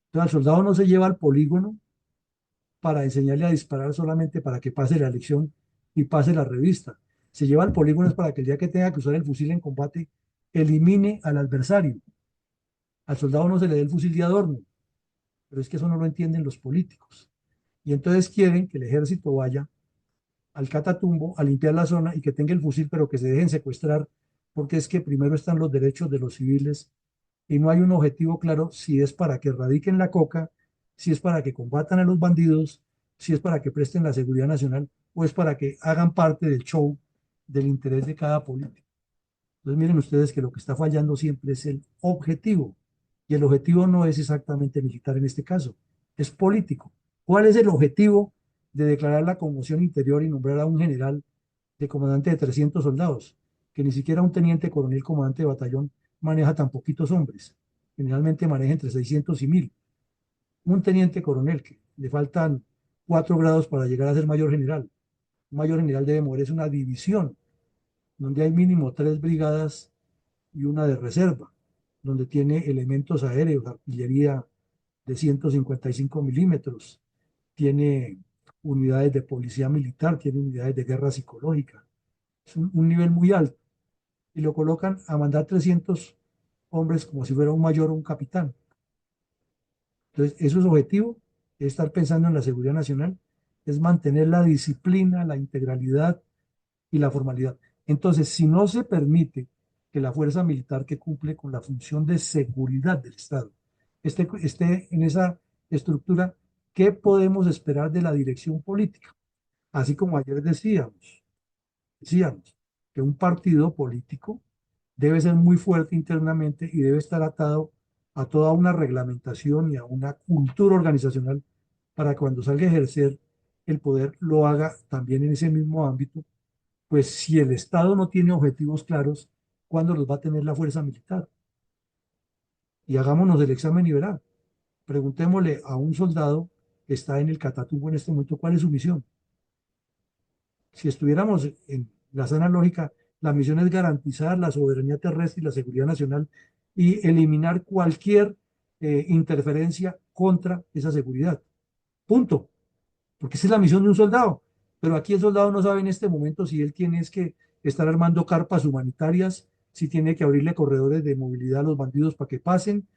Entonces, al soldado no se lleva al polígono para enseñarle a disparar solamente para que pase la lección y pase la revista. Se lleva al polígono es para que el día que tenga que usar el fusil en combate, elimine al adversario. Al soldado no se le dé el fusil de adorno, pero es que eso no lo entienden los políticos. Y entonces quieren que el ejército vaya al Catatumbo a limpiar la zona y que tenga el fusil, pero que se dejen secuestrar, porque es que primero están los derechos de los civiles y no hay un objetivo claro si es para que erradiquen la coca, si es para que combatan a los bandidos, si es para que presten la seguridad nacional o es para que hagan parte del show del interés de cada político. Entonces miren ustedes que lo que está fallando siempre es el objetivo y el objetivo no es exactamente militar en este caso, es político. ¿Cuál es el objetivo de declarar la conmoción interior y nombrar a un general de comandante de 300 soldados? Que ni siquiera un teniente coronel comandante de batallón maneja tan poquitos hombres. Generalmente maneja entre 600 y 1000. Un teniente coronel que le faltan 4 grados para llegar a ser mayor general. Un mayor general debe moverse una división donde hay mínimo 3 brigadas y una de reserva, donde tiene elementos aéreos, artillería de 155 milímetros, tiene unidades de policía militar, tiene unidades de guerra psicológica. Es un nivel muy alto. Y lo colocan a mandar 300 hombres como si fuera un mayor o un capitán. Entonces, eso es objetivo, es estar pensando en la seguridad nacional, es mantener la disciplina, la integralidad y la formalidad. Entonces, si no se permite que la fuerza militar que cumple con la función de seguridad del Estado esté en esa estructura, ¿qué podemos esperar de la dirección política? Así como ayer decíamos que un partido político debe ser muy fuerte internamente y debe estar atado a toda una reglamentación y a una cultura organizacional para que cuando salga a ejercer el poder lo haga también en ese mismo ámbito. Pues si el Estado no tiene objetivos claros, ¿cuándo los va a tener la fuerza militar? Y hagámonos el examen y verá. Preguntémosle a un soldado que está en el Catatumbo en este momento, ¿cuál es su misión? Si estuviéramos en la sana lógica, la misión es garantizar la soberanía terrestre y la seguridad nacional y eliminar cualquier interferencia contra esa seguridad. Punto. Porque esa es la misión de un soldado. Pero aquí el soldado no sabe en este momento si él tiene es que estar armando carpas humanitarias, si tiene que abrirle corredores de movilidad a los bandidos para que pasen,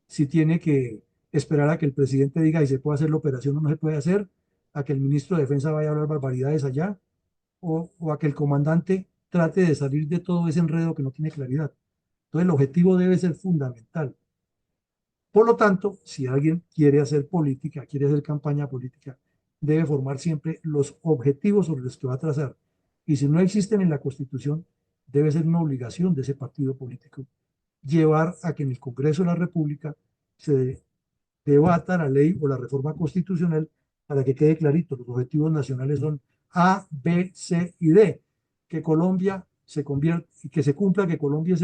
si tiene que esperar a que el presidente diga si se puede hacer la operación o no se puede hacer, a que el ministro de Defensa vaya a hablar barbaridades allá, o a que el comandante trate de salir de todo ese enredo que no tiene claridad. Entonces el objetivo debe ser fundamental. Por lo tanto, si alguien quiere hacer política, quiere hacer campaña política, debe formar siempre los objetivos sobre los que va a trazar. Y si no existen en la Constitución, debe ser una obligación de ese partido político llevar a que en el Congreso de la República se debata la ley o la reforma constitucional para que quede clarito. Los objetivos nacionales son A, B, C y D. Que Colombia se convierta y que se cumpla que Colombia es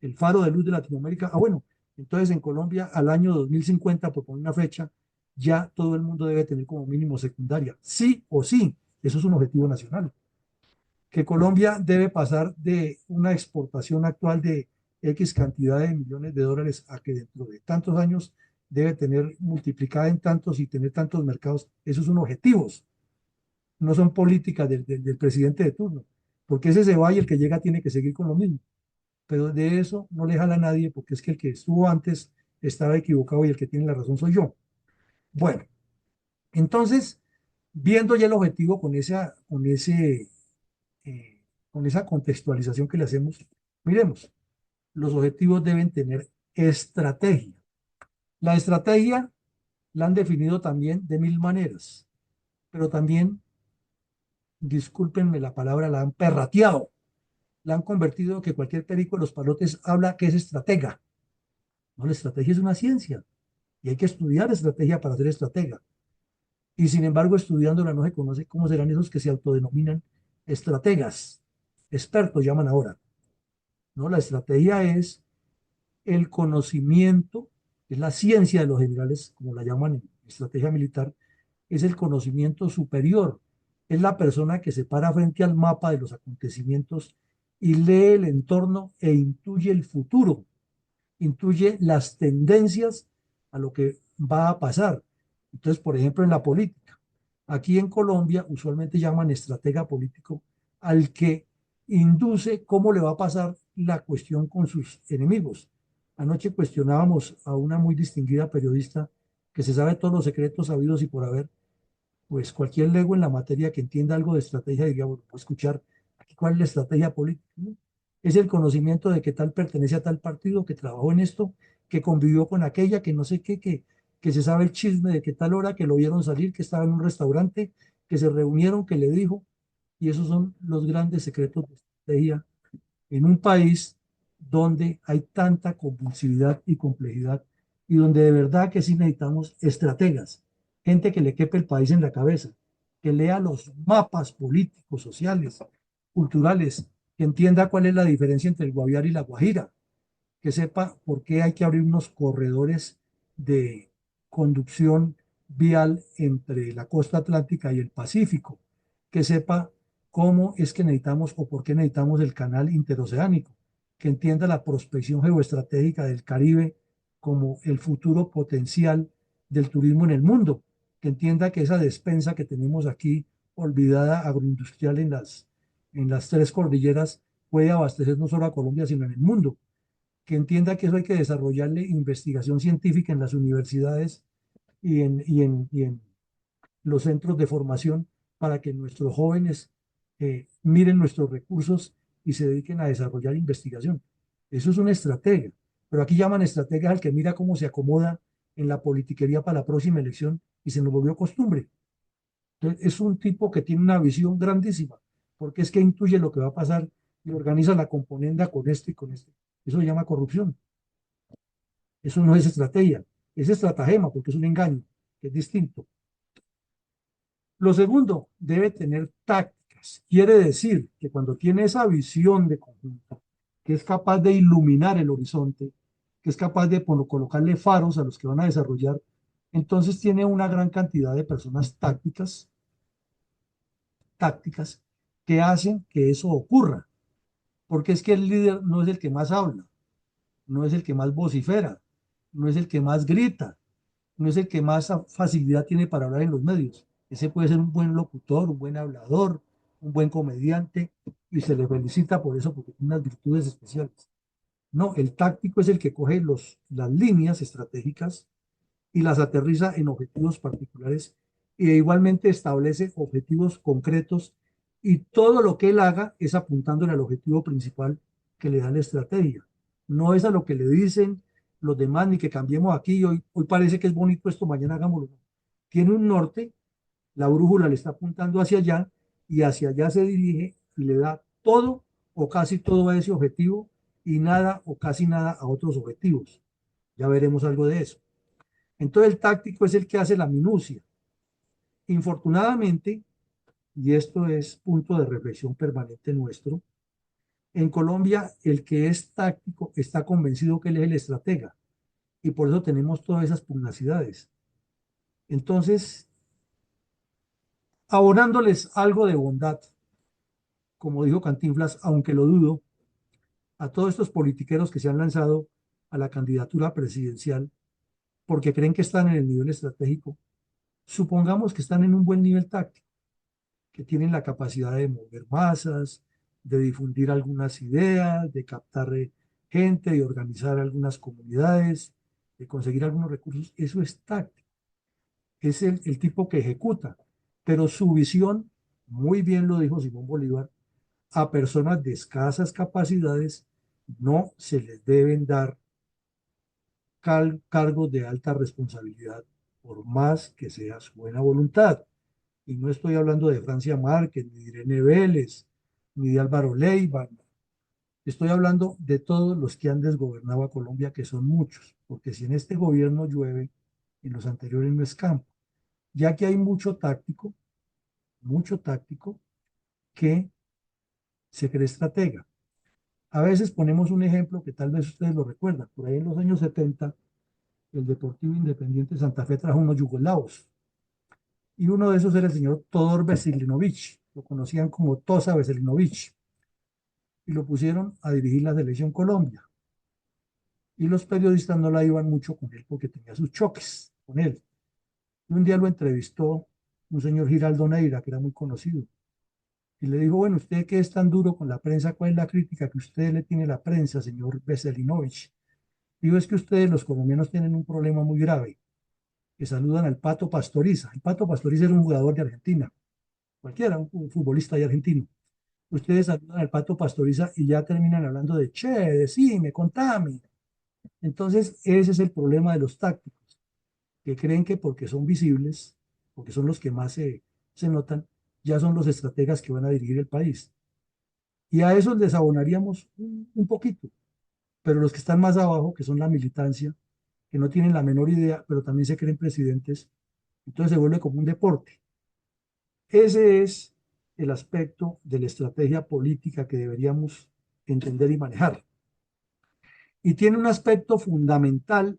el faro de luz de Latinoamérica. Ah, bueno, entonces en Colombia al año 2050, por poner una fecha, ya todo el mundo debe tener como mínimo secundaria. Sí o sí, eso es un objetivo nacional. Que Colombia debe pasar de una exportación actual de X cantidad de millones de dólares a que dentro de tantos años debe tener multiplicada en tantos y tener tantos mercados. Esos son objetivos, no son políticas del presidente de turno, porque ese se va y el que llega tiene que seguir con lo mismo. Pero de eso no le jala a nadie porque es que el que estuvo antes estaba equivocado y el que tiene la razón soy yo. Bueno, entonces, viendo ya el objetivo eh, con esa contextualización que le hacemos, miremos, los objetivos deben tener estrategia. La estrategia la han definido también de mil maneras, pero también, discúlpenme la palabra, la han perrateado, la han convertido en que cualquier perico de los palotes habla que es estratega. No, la estrategia es una ciencia y hay que estudiar estrategia para ser estratega. Y sin embargo, estudiándola no se conoce cómo serán esos que se autodenominan estrategas, expertos llaman ahora. ¿No? La estrategia es el conocimiento, es la ciencia de los generales, como la llaman en estrategia militar, es el conocimiento superior, es la persona que se para frente al mapa de los acontecimientos y lee el entorno e intuye el futuro, intuye las tendencias a lo que va a pasar. Entonces, por ejemplo, en la política, aquí en Colombia usualmente llaman estratega político al que induce cómo le va a pasar la cuestión con sus enemigos. Anoche cuestionábamos a una muy distinguida periodista que se sabe todos los secretos sabidos y por haber, pues cualquier lego en la materia que entienda algo de estrategia diría, bueno, puedo escuchar aquí cuál es la estrategia política, ¿no? Es el conocimiento de que tal pertenece a tal partido, que trabajó en esto, que convivió con aquella, que no sé qué, que se sabe el chisme de que tal hora, que lo vieron salir, que estaba en un restaurante, que se reunieron, que le dijo, y esos son los grandes secretos de estrategia en un país donde hay tanta convulsividad y complejidad y donde de verdad que sí necesitamos estrategas, gente que le quepe el país en la cabeza, que lea los mapas políticos, sociales, culturales, que entienda cuál es la diferencia entre el Guaviare y la Guajira, que sepa por qué hay que abrir unos corredores de conducción vial entre la costa atlántica y el Pacífico, que sepa cómo es que necesitamos o por qué necesitamos el canal interoceánico, que entienda la prospección geoestratégica del Caribe como el futuro potencial del turismo en el mundo, que entienda que esa despensa que tenemos aquí olvidada agroindustrial en las tres cordilleras puede abastecer no solo a Colombia, sino en el mundo, que entienda que eso hay que desarrollarle investigación científica en las universidades y en los centros de formación para que nuestros jóvenes miren nuestros recursos y se dediquen a desarrollar investigación. Eso es una estrategia, pero aquí llaman estrategia al que mira cómo se acomoda en la politiquería para la próxima elección y se nos volvió costumbre. Entonces, es un tipo que tiene una visión grandísima, porque es que intuye lo que va a pasar y organiza la componenda con este y con este. Eso se llama corrupción. Eso no es estrategia, es estratagema porque es un engaño, que es distinto. Lo segundo, debe tener tácticas. Quiere decir que cuando tiene esa visión de conjunto, que es capaz de iluminar el horizonte, que es capaz de colocarle faros a los que van a desarrollar, entonces tiene una gran cantidad de personas tácticas que hacen que eso ocurra. Porque es que el líder no es el que más habla, no es el que más vocifera, no es el que más grita, no es el que más facilidad tiene para hablar en los medios. Ese puede ser un buen locutor, un buen hablador, un buen comediante, y se le felicita por eso, porque tiene unas virtudes especiales. No, el táctico es el que coge las líneas estratégicas y las aterriza en objetivos particulares y igualmente establece objetivos concretos y todo lo que él haga es apuntándole al objetivo principal que le da la estrategia. No es a lo que le dicen los demás ni que cambiemos aquí, hoy parece que es bonito esto, mañana hagámoslo. Tiene un norte, la brújula le está apuntando hacia allá y hacia allá se dirige y le da todo o casi todo a ese objetivo y nada o casi nada a otros objetivos. Ya veremos algo de eso. Entonces el táctico es el que hace la minucia. Infortunadamente, y esto es punto de reflexión permanente nuestro, En Colombia, el que es táctico está convencido que él es el estratega y por eso tenemos todas esas pugnacidades. Entonces, abonándoles algo de bondad, como dijo Cantinflas, aunque lo dudo, a todos estos politiqueros que se han lanzado a la candidatura presidencial porque creen que están en el nivel estratégico, supongamos que están en un buen nivel táctico, que tienen la capacidad de mover masas, de difundir algunas ideas, de captar gente, de organizar algunas comunidades, de conseguir algunos recursos. Eso es táctico, es el tipo que ejecuta, pero su visión, muy bien lo dijo Simón Bolívar, a personas de escasas capacidades no se les deben dar cargos de alta responsabilidad, por más que sea su buena voluntad. Y no estoy hablando de Francia Márquez, ni de Irene Vélez, ni de Álvaro Leiva. Estoy hablando de todos los que han desgobernado a Colombia, que son muchos, porque si en este gobierno llueve, en los anteriores no escampa, ya que hay mucho táctico que se cree estratega. A veces ponemos un ejemplo que tal vez ustedes lo recuerdan. Por ahí en los años 70, el Deportivo Independiente Santa Fe trajo unos yugoslavos. Y uno de esos era el señor Todor Veselinovic. Lo conocían como Tosa Veselinovic. Y lo pusieron a dirigir la selección Colombia. Y los periodistas no la iban mucho con él porque tenía sus choques con él. Y un día lo entrevistó un señor Giraldo Neira, que era muy conocido. Y le dijo, bueno, usted que es tan duro con la prensa, ¿cuál es la crítica que usted le tiene a la prensa, señor Veselinovic? Digo, es que ustedes los colombianos tienen un problema muy grave, que saludan al Pato Pastoriza. El Pato Pastoriza era un jugador de Argentina, cualquiera, un futbolista de argentino. Ustedes saludan al Pato Pastoriza y ya terminan hablando de, che, decime, contame. Entonces, ese es el problema de los tácticos, que creen que porque son visibles, porque son los que más se notan, ya son los estrategas que van a dirigir el país. Y a esos les abonaríamos un poquito, pero los que están más abajo, que son la militancia, que no tienen la menor idea, pero también se creen presidentes, entonces se vuelve como un deporte. Ese es el aspecto de la estrategia política que deberíamos entender y manejar. Y tiene un aspecto fundamental,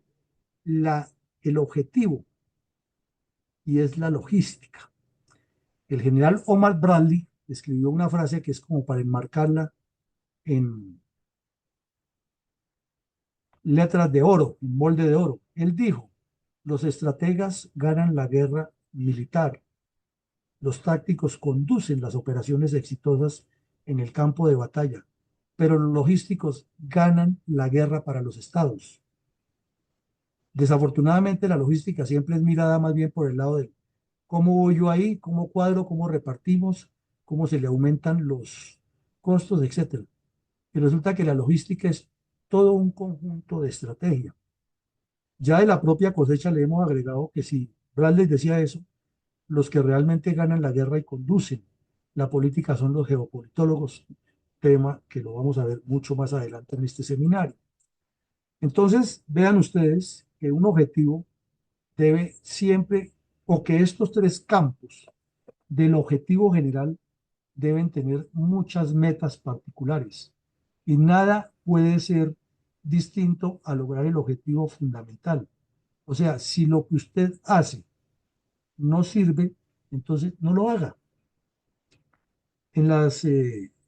el objetivo, y es la logística. El general Omar Bradley escribió una frase que es como para enmarcarla en letras de oro, en molde de oro. Él dijo, los estrategas ganan la guerra militar, los tácticos conducen las operaciones exitosas en el campo de batalla, pero los logísticos ganan la guerra para los estados. Desafortunadamente, la logística siempre es mirada más bien por el lado de cómo voy yo ahí, cómo cuadro, cómo repartimos, cómo se le aumentan los costos, etcétera. Y resulta que la logística es todo un conjunto de estrategia. Ya de la propia cosecha le hemos agregado que si Bradley decía eso, los que realmente ganan la guerra y conducen la política son los geopolitólogos, tema que lo vamos a ver mucho más adelante en este seminario. Entonces, vean ustedes que un objetivo debe siempre, o que estos tres campos del objetivo general deben tener muchas metas particulares y nada puede ser distinto a lograr el objetivo fundamental. O sea, si lo que usted hace no sirve, entonces no lo haga. El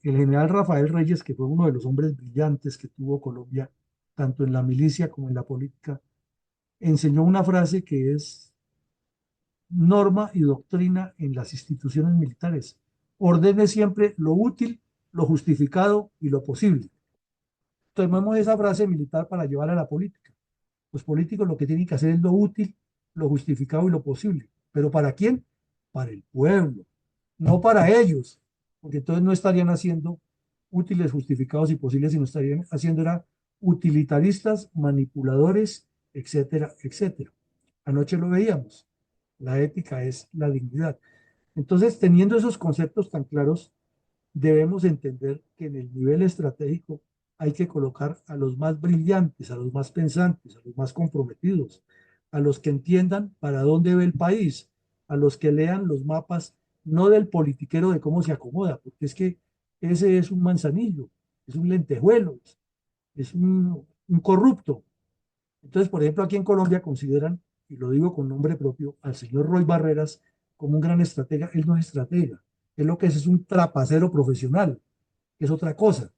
general Rafael Reyes, que fue uno de los hombres brillantes que tuvo Colombia, tanto en la milicia como en la política, enseñó una frase que es norma y doctrina en las instituciones militares. Ordene siempre lo útil, lo justificado y lo posible. Tomemos esa frase militar para llevar a la política. Los políticos lo que tienen que hacer es lo útil, lo justificado y lo posible. ¿Pero para quién? Para el pueblo, no para ellos, porque entonces no estarían haciendo útiles, justificados y posibles, sino estarían haciendo era utilitaristas, manipuladores, etcétera, etcétera. Anoche lo veíamos. La ética es la dignidad. Entonces, teniendo esos conceptos tan claros, debemos entender que en el nivel estratégico hay que colocar a los más brillantes, a los más pensantes, a los más comprometidos, a los que entiendan para dónde ve el país, a los que lean los mapas, no del politiquero de cómo se acomoda, porque es que ese es un manzanillo. es un lentejuelo, es un corrupto. Entonces, por ejemplo, aquí en Colombia consideran, y lo digo con nombre propio, al señor Roy Barreras como un gran estratega. Él no es estratega, él lo que es un trapacero profesional, que es otra cosa.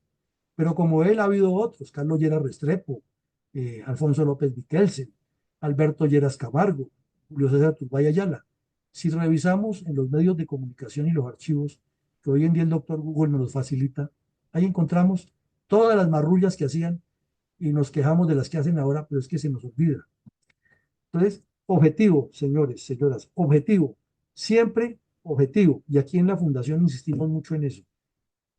Pero como él ha habido otros, Carlos Lleras Restrepo, Alfonso López Miquelsen, Alberto Lleras Camargo, Julio César Turbay Ayala. Si revisamos en los medios de comunicación y los archivos que hoy en día el doctor Google nos los facilita, ahí encontramos todas las marrullas que hacían y nos quejamos de las que hacen ahora, pero es que se nos olvida. Entonces, objetivo, señores, señoras, objetivo, siempre objetivo. Y aquí en la Fundación insistimos mucho en eso.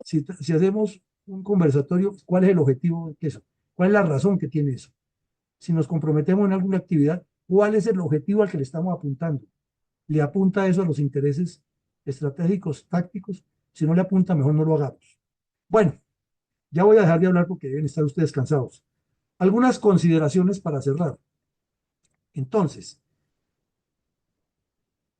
Si hacemos un conversatorio, ¿cuál es el objetivo de eso? ¿Cuál es la razón que tiene eso? Si nos comprometemos en alguna actividad, ¿cuál es el objetivo al que le estamos apuntando? ¿Le apunta eso a los intereses estratégicos, tácticos? Si no le apunta, mejor no lo hagamos. Bueno, ya voy a dejar de hablar porque deben estar ustedes cansados. Algunas consideraciones para cerrar. Entonces,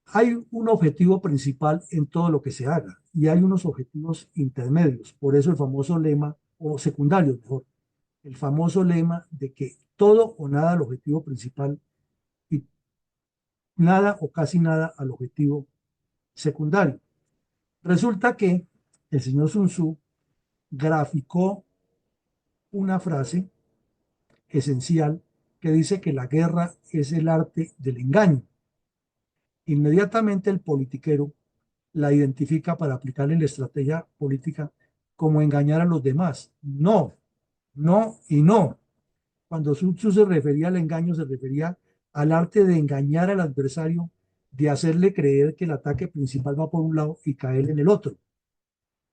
hay un objetivo principal en todo lo que se haga y hay unos objetivos intermedios. Por eso el famoso lema, o secundario mejor, el famoso lema de que todo o nada al objetivo principal y nada o casi nada al objetivo secundario. Resulta que el señor Sun Tzu graficó una frase esencial que dice que la guerra es el arte del engaño. Inmediatamente el politiquero la identifica para aplicarle la estrategia política como engañar a los demás. No, no y no. Cuando Sun Tzu se refería al engaño, se refería al arte de engañar al adversario, de hacerle creer que el ataque principal va por un lado y caer en el otro.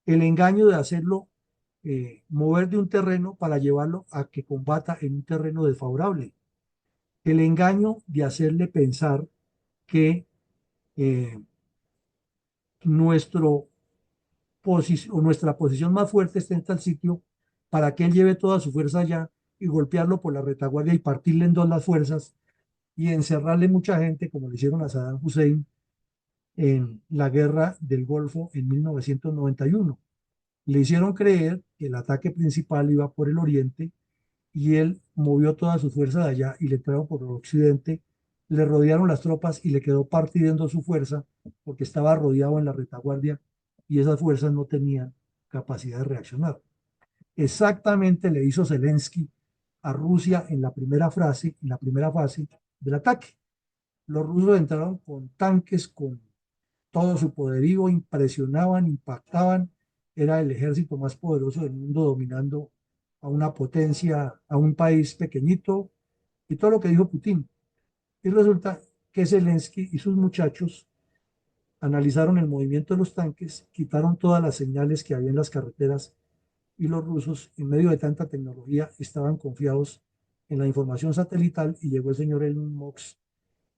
El engaño de hacerlo mover de un terreno para llevarlo a que combata en un terreno desfavorable. El engaño de hacerle pensar que eh, nuestro o nuestra posición más fuerte está en tal sitio para que él lleve toda su fuerza allá y golpearlo por la retaguardia y partirle en dos las fuerzas y encerrarle mucha gente, como le hicieron a Saddam Hussein en la guerra del Golfo en 1991. Le hicieron creer que el ataque principal iba por el oriente y él movió toda su fuerza de allá y le entraron por el occidente, le rodearon las tropas y le quedó partiendo su fuerza porque estaba rodeado en la retaguardia y esas fuerzas no tenían capacidad de reaccionar. Exactamente le hizo Zelensky a Rusia en la primera fase del ataque. Los rusos entraron con tanques, con todo su poderío, impresionaban, impactaban, era el ejército más poderoso del mundo dominando a una potencia, a un país pequeñito, y todo lo que dijo Putin. Y resulta que Zelensky y sus muchachos analizaron el movimiento de los tanques, quitaron todas las señales que había en las carreteras y los rusos, en medio de tanta tecnología, estaban confiados en la información satelital y llegó el señor Elon Musk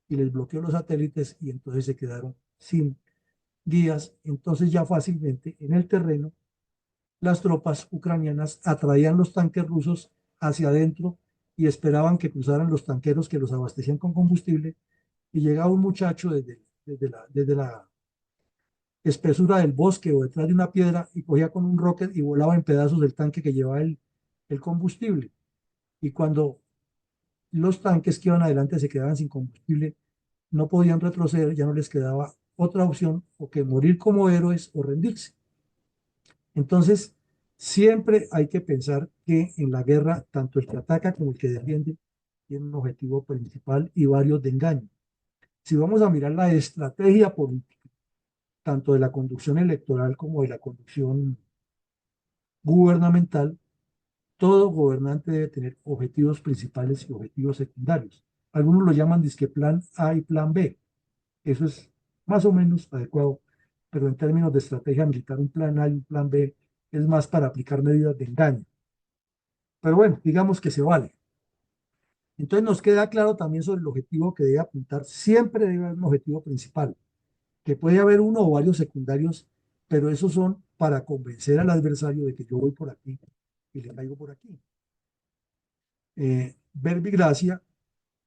y les bloqueó los satélites y entonces se quedaron sin guías. Entonces ya fácilmente en el terreno las tropas ucranianas atraían los tanques rusos hacia adentro y esperaban que cruzaran los tanqueros que los abastecían con combustible y llegaba un muchacho desde la espesura del bosque o detrás de una piedra y cogía con un rocket y volaba en pedazos el tanque que llevaba el combustible. Y cuando los tanques que iban adelante se quedaban sin combustible, no podían retroceder, ya no les quedaba otra opción o que morir como héroes o rendirse. Entonces, siempre hay que pensar que en la guerra, tanto el que ataca como el que defiende tiene un objetivo principal y varios de engaño. Si vamos a mirar la estrategia política, tanto de la conducción electoral como de la conducción gubernamental, todo gobernante debe tener objetivos principales y objetivos secundarios. Algunos lo llaman disque plan A y plan B. Eso es más o menos adecuado, pero en términos de estrategia militar, un plan A y un plan B es más para aplicar medidas de engaño. Pero bueno, digamos que se vale. Entonces nos queda claro también sobre el objetivo que debe apuntar. Siempre debe haber un objetivo principal, que puede haber uno o varios secundarios, pero esos son para convencer al adversario de que yo voy por aquí y le caigo por aquí. Verbigracia,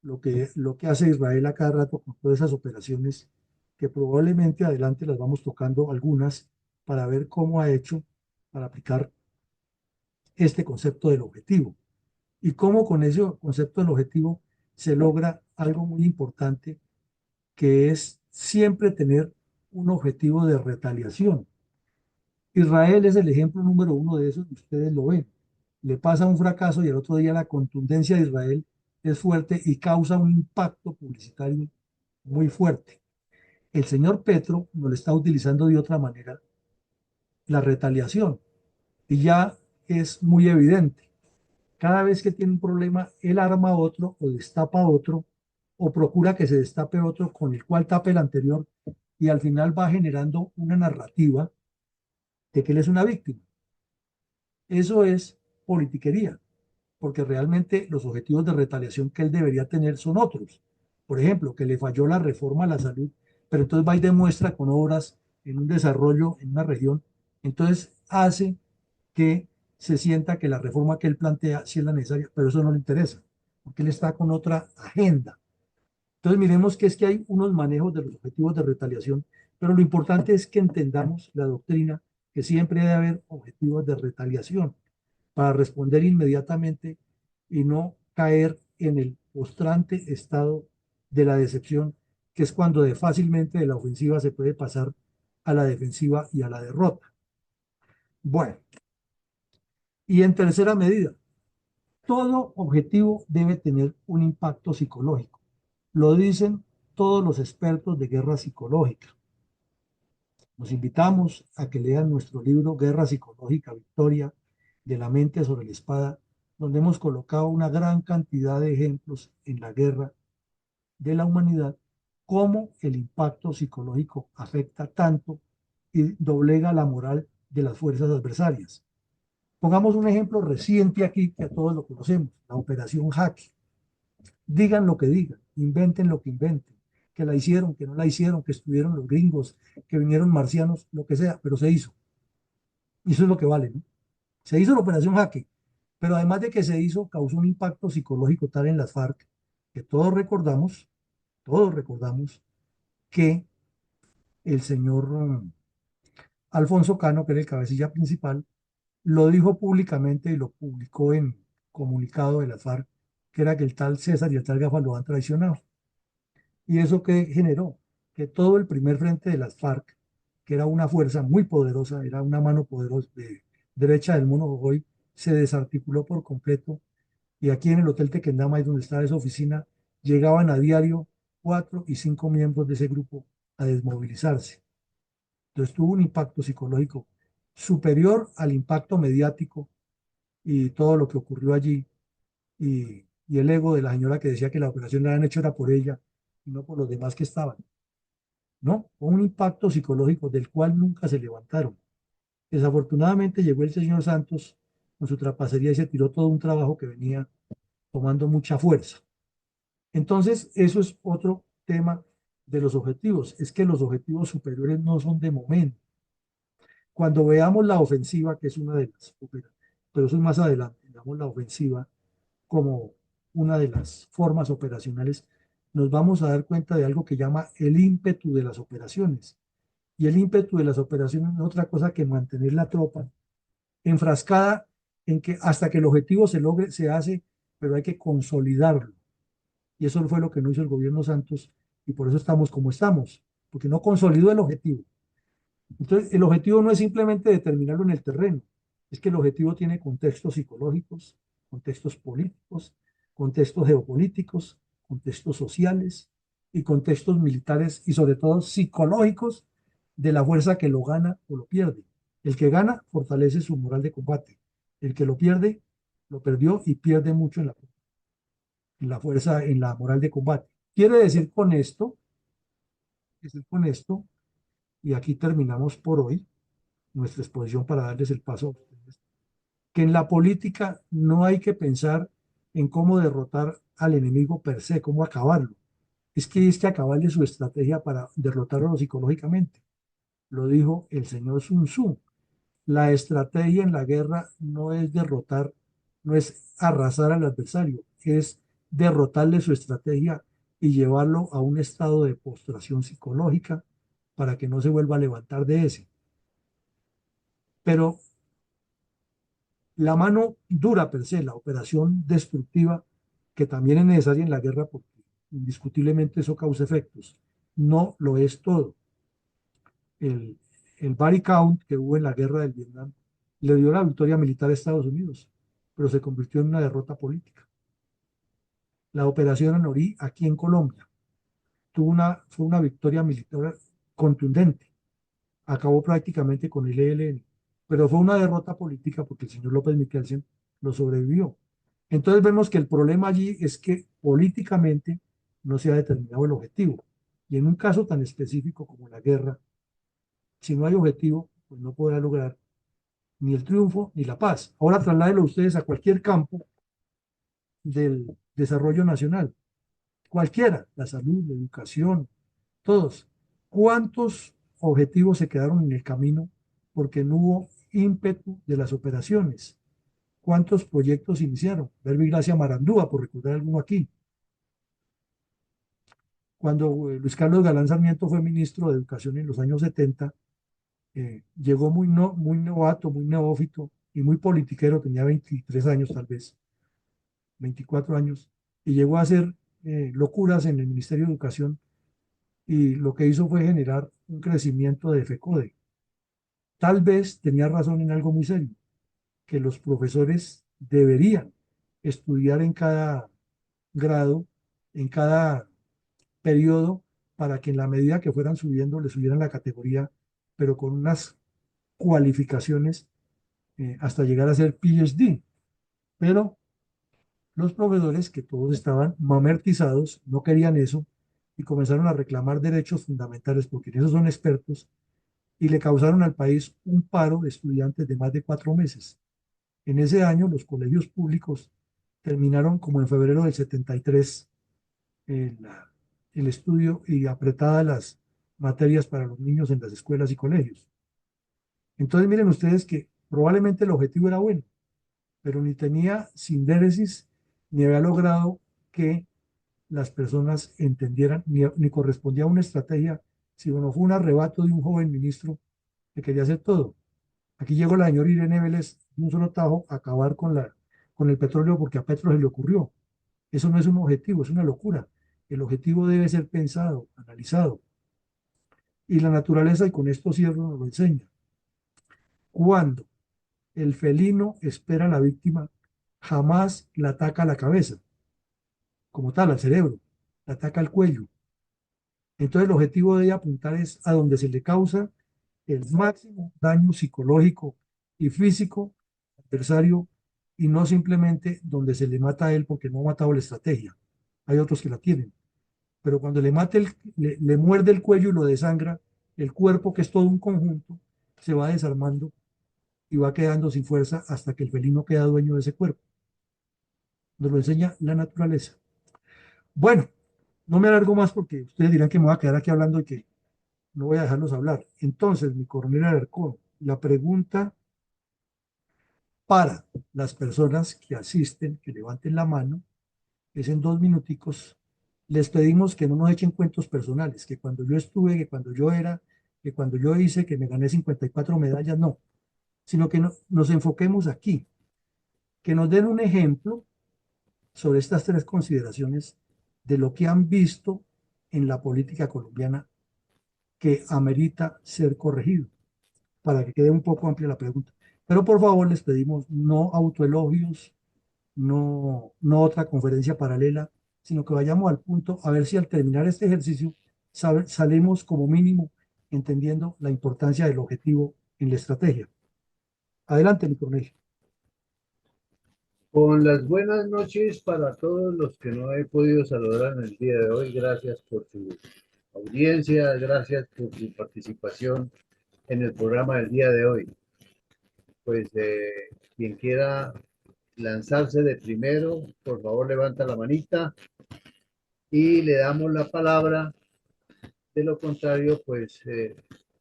lo que hace Israel a cada rato con todas esas operaciones, que probablemente adelante las vamos tocando algunas para ver cómo ha hecho para aplicar este concepto del objetivo. Y cómo con ese concepto del objetivo se logra algo muy importante, que es siempre tener un objetivo de retaliación. Israel es el ejemplo número uno de eso, y ustedes lo ven. Le pasa un fracaso y el otro día la contundencia de Israel es fuerte y causa un impacto publicitario muy fuerte. El señor Petro no lo está utilizando de otra manera, la retaliación, y ya es muy evidente. Cada vez que tiene un problema, él arma otro o destapa otro o procura que se destape otro con el cual tape el anterior, y al final va generando una narrativa de que él es una víctima. Eso es politiquería, porque realmente los objetivos de retaliación que él debería tener son otros. Por ejemplo, que le falló la reforma a la salud, pero entonces va y demuestra con obras en un desarrollo en una región, entonces hace que se sienta que la reforma que él plantea sí es la necesaria, pero eso no le interesa, porque él está con otra agenda. Entonces miremos que es que hay unos manejos de los objetivos de retaliación, pero lo importante es que entendamos la doctrina, que siempre debe haber objetivos de retaliación para responder inmediatamente y no caer en el postrante estado de la decepción, que es cuando de fácilmente de la ofensiva se puede pasar a la defensiva y a la derrota. Bueno, y en tercera medida, todo objetivo debe tener un impacto psicológico. Lo dicen todos los expertos de guerra psicológica. Nos invitamos a que lean nuestro libro Guerra Psicológica, Victoria de la Mente sobre la Espada, donde hemos colocado una gran cantidad de ejemplos en la guerra de la humanidad, cómo el impacto psicológico afecta tanto y doblega la moral de las fuerzas adversarias. Pongamos un ejemplo reciente aquí que a todos lo conocemos, la Operación Jaque. Digan lo que digan, inventen lo que inventen, que la hicieron, que no la hicieron, que estuvieron los gringos, que vinieron marcianos, lo que sea, pero se hizo. Y eso es lo que vale, ¿no? Se hizo la Operación Jaque, pero además de que se hizo, causó un impacto psicológico tal en las FARC que todos recordamos que el señor Alfonso Cano, que era el cabecilla principal, lo dijo públicamente y lo publicó en comunicado de las FARC, que era que el tal César y el tal Gafa lo han traicionado. ¿Y eso que generó? Que todo el primer frente de las FARC, que era una fuerza muy poderosa, era una mano poderosa de derecha del Mono Godoy, se desarticuló por completo. Y aquí en el Hotel Tequendama, ahí donde estaba esa oficina, llegaban a diario 4 y 5 miembros de ese grupo a desmovilizarse. Entonces tuvo un impacto psicológico superior al impacto mediático y todo lo que ocurrió allí, y el ego de la señora que decía que la operación la habían hecho era por ella y no por los demás que estaban. ¿No? Fue un impacto psicológico del cual nunca se levantaron. Desafortunadamente llegó el señor Santos con su trapacería y se tiró todo un trabajo que venía tomando mucha fuerza. Entonces, eso es otro tema de los objetivos, es que los objetivos superiores no son de momento. Cuando veamos la ofensiva, que es una de las, pero eso es más adelante, veamos la ofensiva como una de las formas operacionales, nos vamos a dar cuenta de algo que llama el ímpetu de las operaciones. Y el ímpetu de las operaciones no es otra cosa que mantener la tropa enfrascada en que hasta que el objetivo se logre, se hace, pero hay que consolidarlo. Y eso fue lo que no hizo el gobierno Santos, y por eso estamos como estamos, porque no consolidó el objetivo. Entonces, el objetivo no es simplemente determinarlo en el terreno, es que el objetivo tiene contextos psicológicos, contextos políticos, contextos geopolíticos, contextos sociales y contextos militares y sobre todo psicológicos de la fuerza que lo gana o lo pierde. El que gana fortalece su moral de combate. El que lo pierde, lo perdió y pierde mucho en la fuerza, en la moral de combate. Quiere decir con esto, y aquí terminamos por hoy nuestra exposición para darles el paso a ustedes, que en la política no hay que pensar en cómo derrotar al enemigo per se, cómo acabarlo. Es que acabarle su estrategia para derrotarlo psicológicamente. Lo dijo el señor Sun Tzu. La estrategia en la guerra no es derrotar, no es arrasar al adversario, es derrotarle su estrategia y llevarlo a un estado de postración psicológica para que no se vuelva a levantar de ese. Pero La mano dura per se, la operación destructiva, que también es necesaria en la guerra porque indiscutiblemente eso causa efectos, no lo es todo. El, el body count que hubo en la guerra del Vietnam le dio la victoria militar a Estados Unidos, pero se convirtió en una derrota política. La operación Anorí aquí en Colombia fue una victoria militar contundente, acabó prácticamente con el ELN, pero fue una derrota política porque el señor López Miquelsen lo sobrevivió. Entonces vemos que el problema allí es que políticamente no se ha determinado el objetivo. Y en un caso tan específico como la guerra, si no hay objetivo, pues no podrá lograr ni el triunfo ni la paz. Ahora trasládelo ustedes a cualquier campo del desarrollo nacional, cualquiera, la salud, la educación, todos. ¿Cuántos objetivos se quedaron en el camino porque no hubo ímpetu de las operaciones? ¿Cuántos proyectos iniciaron? Verbo Gracia Marandúa, por recordar alguno aquí. Cuando Luis Carlos Galán Sarmiento fue ministro de Educación en los años 70, llegó muy novato, muy neófito y muy politiquero, tenía 23 años tal vez, 24 años, y llegó a hacer locuras en el Ministerio de Educación y lo que hizo fue generar un crecimiento de FECODE. Tal vez tenía razón en algo muy serio, que los profesores deberían estudiar en cada grado, en cada periodo, para que en la medida que fueran subiendo, le subieran la categoría, pero con unas cualificaciones hasta llegar a ser PhD. Pero los profesores, que todos estaban mamertizados, no querían eso y comenzaron a reclamar derechos fundamentales, porque en eso son expertos, y le causaron al país un paro de estudiantes de más de 4 meses. En ese año, los colegios públicos terminaron como en febrero del 73 el, el estudio y apretadas las materias para los niños en las escuelas y colegios. Entonces, miren ustedes que probablemente el objetivo era bueno, pero ni tenía sindéresis, ni había logrado que las personas entendieran, ni correspondía a una estrategia, sino no fue un arrebato de un joven ministro que quería hacer todo. Aquí llegó la señora Irene Vélez de un solo tajo a acabar con el petróleo porque a Petro se le ocurrió. Eso no es un objetivo, es una locura. El objetivo debe ser pensado, analizado. Y la naturaleza, y con esto cierro, nos lo enseña. Cuando el felino espera a la víctima, jamás la ataca a la cabeza, como tal, al cerebro, la ataca al cuello. Entonces el objetivo debe apuntar es a donde se le causa el máximo daño psicológico y físico al adversario y no simplemente donde se le mata a él porque no ha matado la estrategia. Hay otros que la tienen. Pero cuando le muerde el cuello y lo desangra, el cuerpo, que es todo un conjunto, se va desarmando y va quedando sin fuerza hasta que el felino queda dueño de ese cuerpo. Nos lo enseña la naturaleza. Bueno, no me alargo más porque ustedes dirán que me voy a quedar aquí hablando y que no voy a dejarlos hablar. Entonces, mi coronel Alarcón, la pregunta para las personas que asisten, que levanten la mano, es en 2 minuticos. Les pedimos que no nos echen cuentos personales, que cuando yo estuve, que cuando yo era, que cuando yo hice, que me gané 54 medallas, no, sino que nos enfoquemos aquí, que nos den un ejemplo sobre estas tres consideraciones de lo que han visto en la política colombiana que amerita ser corregido, para que quede un poco amplia la pregunta. Pero por favor les pedimos no autoelogios, no otra conferencia paralela, sino que vayamos al punto a ver si al terminar este ejercicio salimos como mínimo entendiendo la importancia del objetivo en la estrategia. Adelante, mi coronel. Con las buenas noches para todos los que no he podido saludar en el día de hoy. Gracias por su audiencia, gracias por su participación en el programa del día de hoy. Pues quien quiera lanzarse de primero, por favor levanta la manita y le damos la palabra. De lo contrario, pues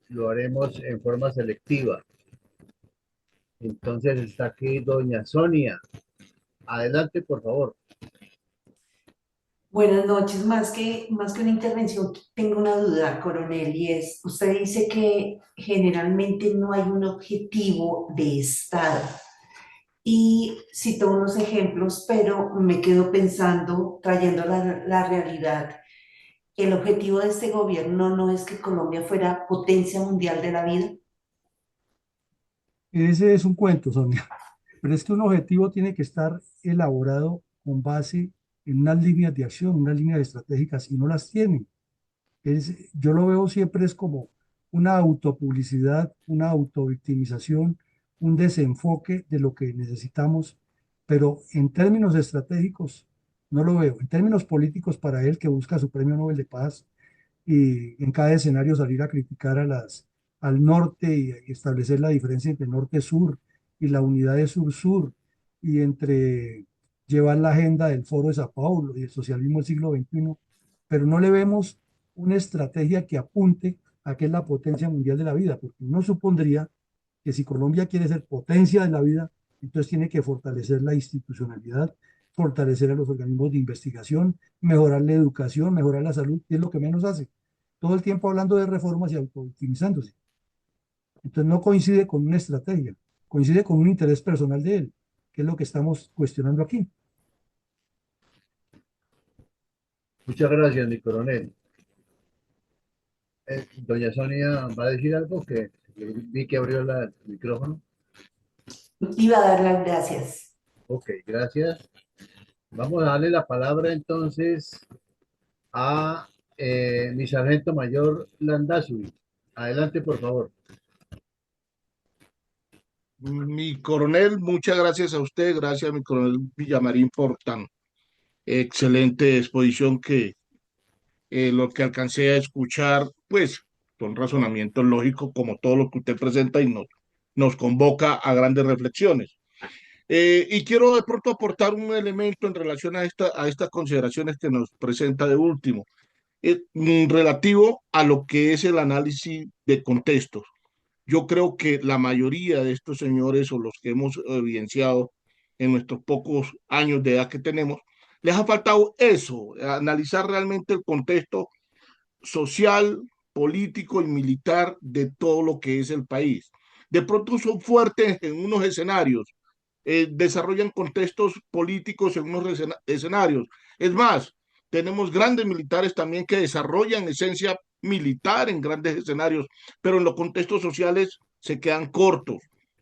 lo haremos en forma selectiva. Entonces está aquí doña Sonia. Adelante, por favor. Buenas noches. Más que una intervención, tengo una duda, coronel, y es, usted dice que generalmente no hay un objetivo de Estado. y cito unos ejemplos, pero me quedo pensando, trayendo la realidad. El objetivo de este gobierno no es que Colombia fuera potencia mundial de la vida. Ese es un cuento, Sonia. Pero es que un objetivo tiene que estar elaborado con base en unas líneas de acción, unas líneas estratégicas, y no las tiene. Yo lo veo siempre es como una autopublicidad, una autovictimización, un desenfoque de lo que necesitamos, pero en términos estratégicos no lo veo. En términos políticos, para él que busca su premio Nobel de Paz, y en cada escenario salir a criticar al norte y establecer la diferencia entre norte-sur y la unidad de sur-sur y entre llevar la agenda del Foro de Sao Paulo y el socialismo del siglo XXI, pero no le vemos una estrategia que apunte a que es la potencia mundial de la vida, porque uno supondría que si Colombia quiere ser potencia de la vida, entonces tiene que fortalecer la institucionalidad, fortalecer a los organismos de investigación, mejorar la educación, mejorar la salud, y es lo que menos hace. Todo el tiempo hablando de reformas y auto-optimizándose. Entonces no coincide con una estrategia, coincide con un interés personal de él, que es lo que estamos cuestionando aquí. Muchas gracias, mi coronel. Doña Sonia va a decir algo que vi que abrió el micrófono. Iba a dar las gracias. Ok, gracias. Vamos a darle la palabra entonces a mi sargento mayor Landazuri. Adelante, por favor. Mi coronel, muchas gracias a usted, gracias a mi coronel Villamarín por tan excelente exposición que lo que alcancé a escuchar, pues son razonamientos lógicos como todo lo que usted presenta y nos convoca a grandes reflexiones. Y quiero de pronto aportar un elemento en relación a estas consideraciones que nos presenta de último, relativo a lo que es el análisis de contextos. Yo creo que la mayoría de estos señores o los que hemos evidenciado en nuestros pocos años de edad que tenemos, les ha faltado eso, analizar realmente el contexto social, político y militar de todo lo que es el país. De pronto son fuertes en unos escenarios, desarrollan contextos políticos en unos escenarios. Es más, tenemos grandes militares también que desarrollan esencia militar en grandes escenarios, pero en los contextos sociales se quedan cortos,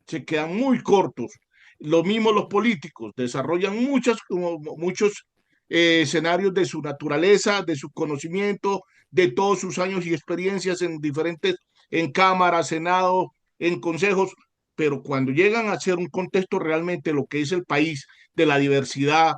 se quedan muy cortos. Lo mismo los políticos, desarrollan muchos escenarios de su naturaleza, de su conocimiento, de todos sus años y experiencias en diferentes, en Cámara, Senado, en consejos, pero cuando llegan a ser un contexto realmente lo que es el país, de la diversidad,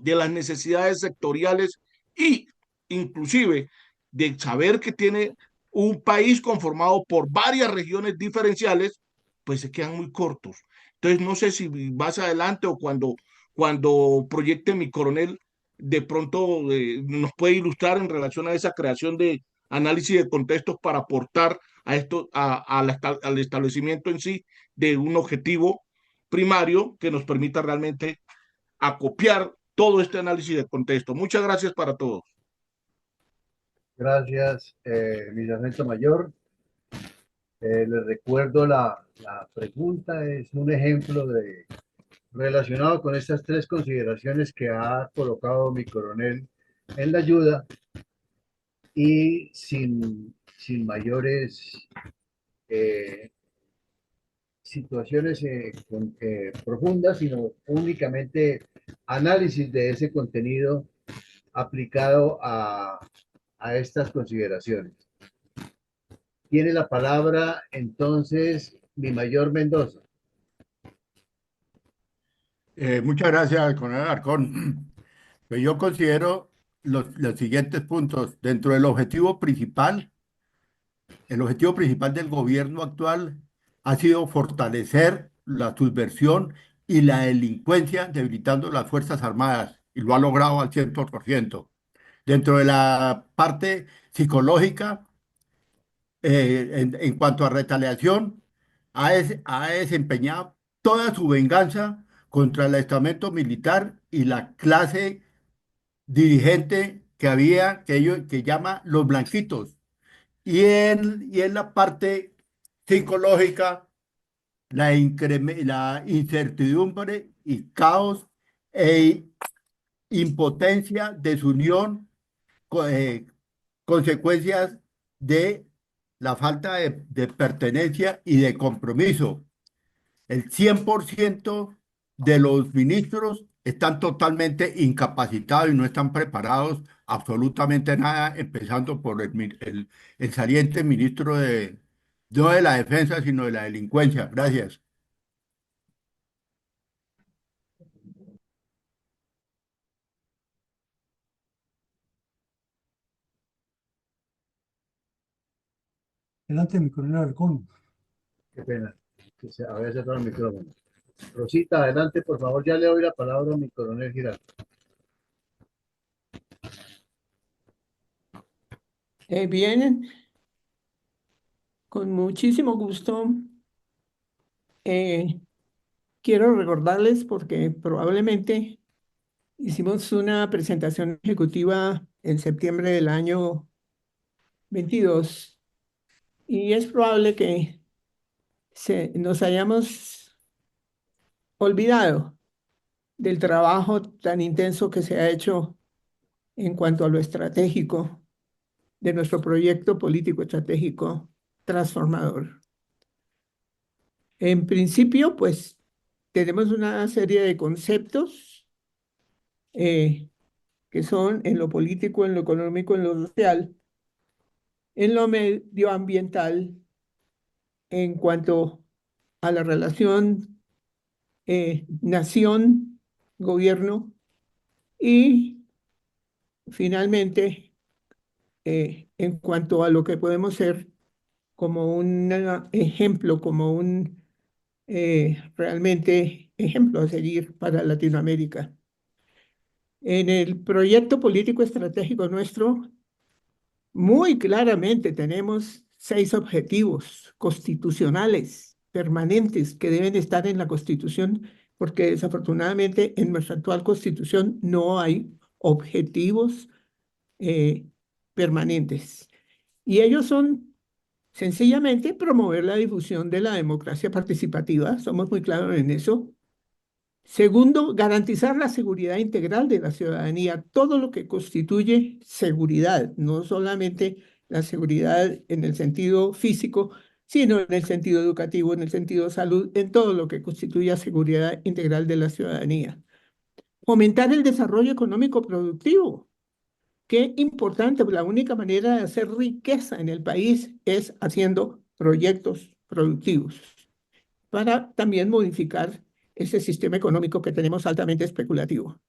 de las necesidades sectoriales y inclusive de saber que tiene un país conformado por varias regiones diferenciales, pues se quedan muy cortos. Entonces, no sé si más adelante o cuando proyecte mi coronel, de pronto nos puede ilustrar en relación a esa creación de análisis de contextos para aportar a esto, al establecimiento en sí de un objetivo primario que nos permita realmente acopiar todo este análisis de contexto. Muchas gracias para todos. Gracias, mi sargento mayor. Les recuerdo la pregunta, es un ejemplo de relacionado con estas tres consideraciones que ha colocado mi coronel en la ayuda y sin mayores eh, situaciones profundas, sino únicamente análisis de ese contenido aplicado a estas consideraciones. Tiene la palabra entonces mi mayor Mendoza. Muchas gracias, coronel Alarcón. Pues yo considero los siguientes puntos. Dentro del objetivo principal, el objetivo principal del gobierno actual ha sido fortalecer la subversión y la delincuencia, debilitando las Fuerzas Armadas, y lo ha logrado al 100%. Dentro de la parte psicológica, en cuanto a retaliación, ha desempeñado toda su venganza contra el estamento militar y la clase dirigente que había, que llama los blanquitos. Y en la parte psicológica, la incertidumbre y caos e impotencia, desunión, consecuencias de la falta de pertenencia y de compromiso. El 100% de los ministros están totalmente incapacitados y no están preparados absolutamente nada, empezando por el saliente ministro no de la defensa, sino de la delincuencia. Gracias. Adelante, mi coronel Alarcón. Qué pena, que se había cerrado el micrófono. Rosita, adelante, por favor, ya le doy la palabra a mi coronel Giraldo. Bien, con muchísimo gusto. eh, Quiero recordarles porque probablemente hicimos una presentación ejecutiva en septiembre del año 22 y es probable que nos hayamos olvidado del trabajo tan intenso que se ha hecho en cuanto a lo estratégico de nuestro proyecto político estratégico transformador. En principio, pues tenemos una serie de conceptos eh, que son en lo político, en lo económico, en lo social, en lo medioambiental, en cuanto a la relación nación-gobierno y finalmente en cuanto a lo que podemos ser como un ejemplo, como un realmente ejemplo a seguir para Latinoamérica. En el proyecto político estratégico nuestro, muy claramente tenemos 6 objetivos constitucionales permanentes que deben estar en la Constitución, porque desafortunadamente en nuestra actual Constitución no hay objetivos eh, permanentes. Y ellos son sencillamente promover la difusión de la democracia participativa, somos muy claros en eso. Segundo, garantizar la seguridad integral de la ciudadanía, todo lo que constituye seguridad, no solamente la seguridad en el sentido físico, sino en el sentido educativo, en el sentido de salud, en todo lo que constituye seguridad integral de la ciudadanía. Fomentar el desarrollo económico productivo. Qué importante, la única manera de hacer riqueza en el país es haciendo proyectos productivos para también modificar ese sistema económico que tenemos altamente especulativo.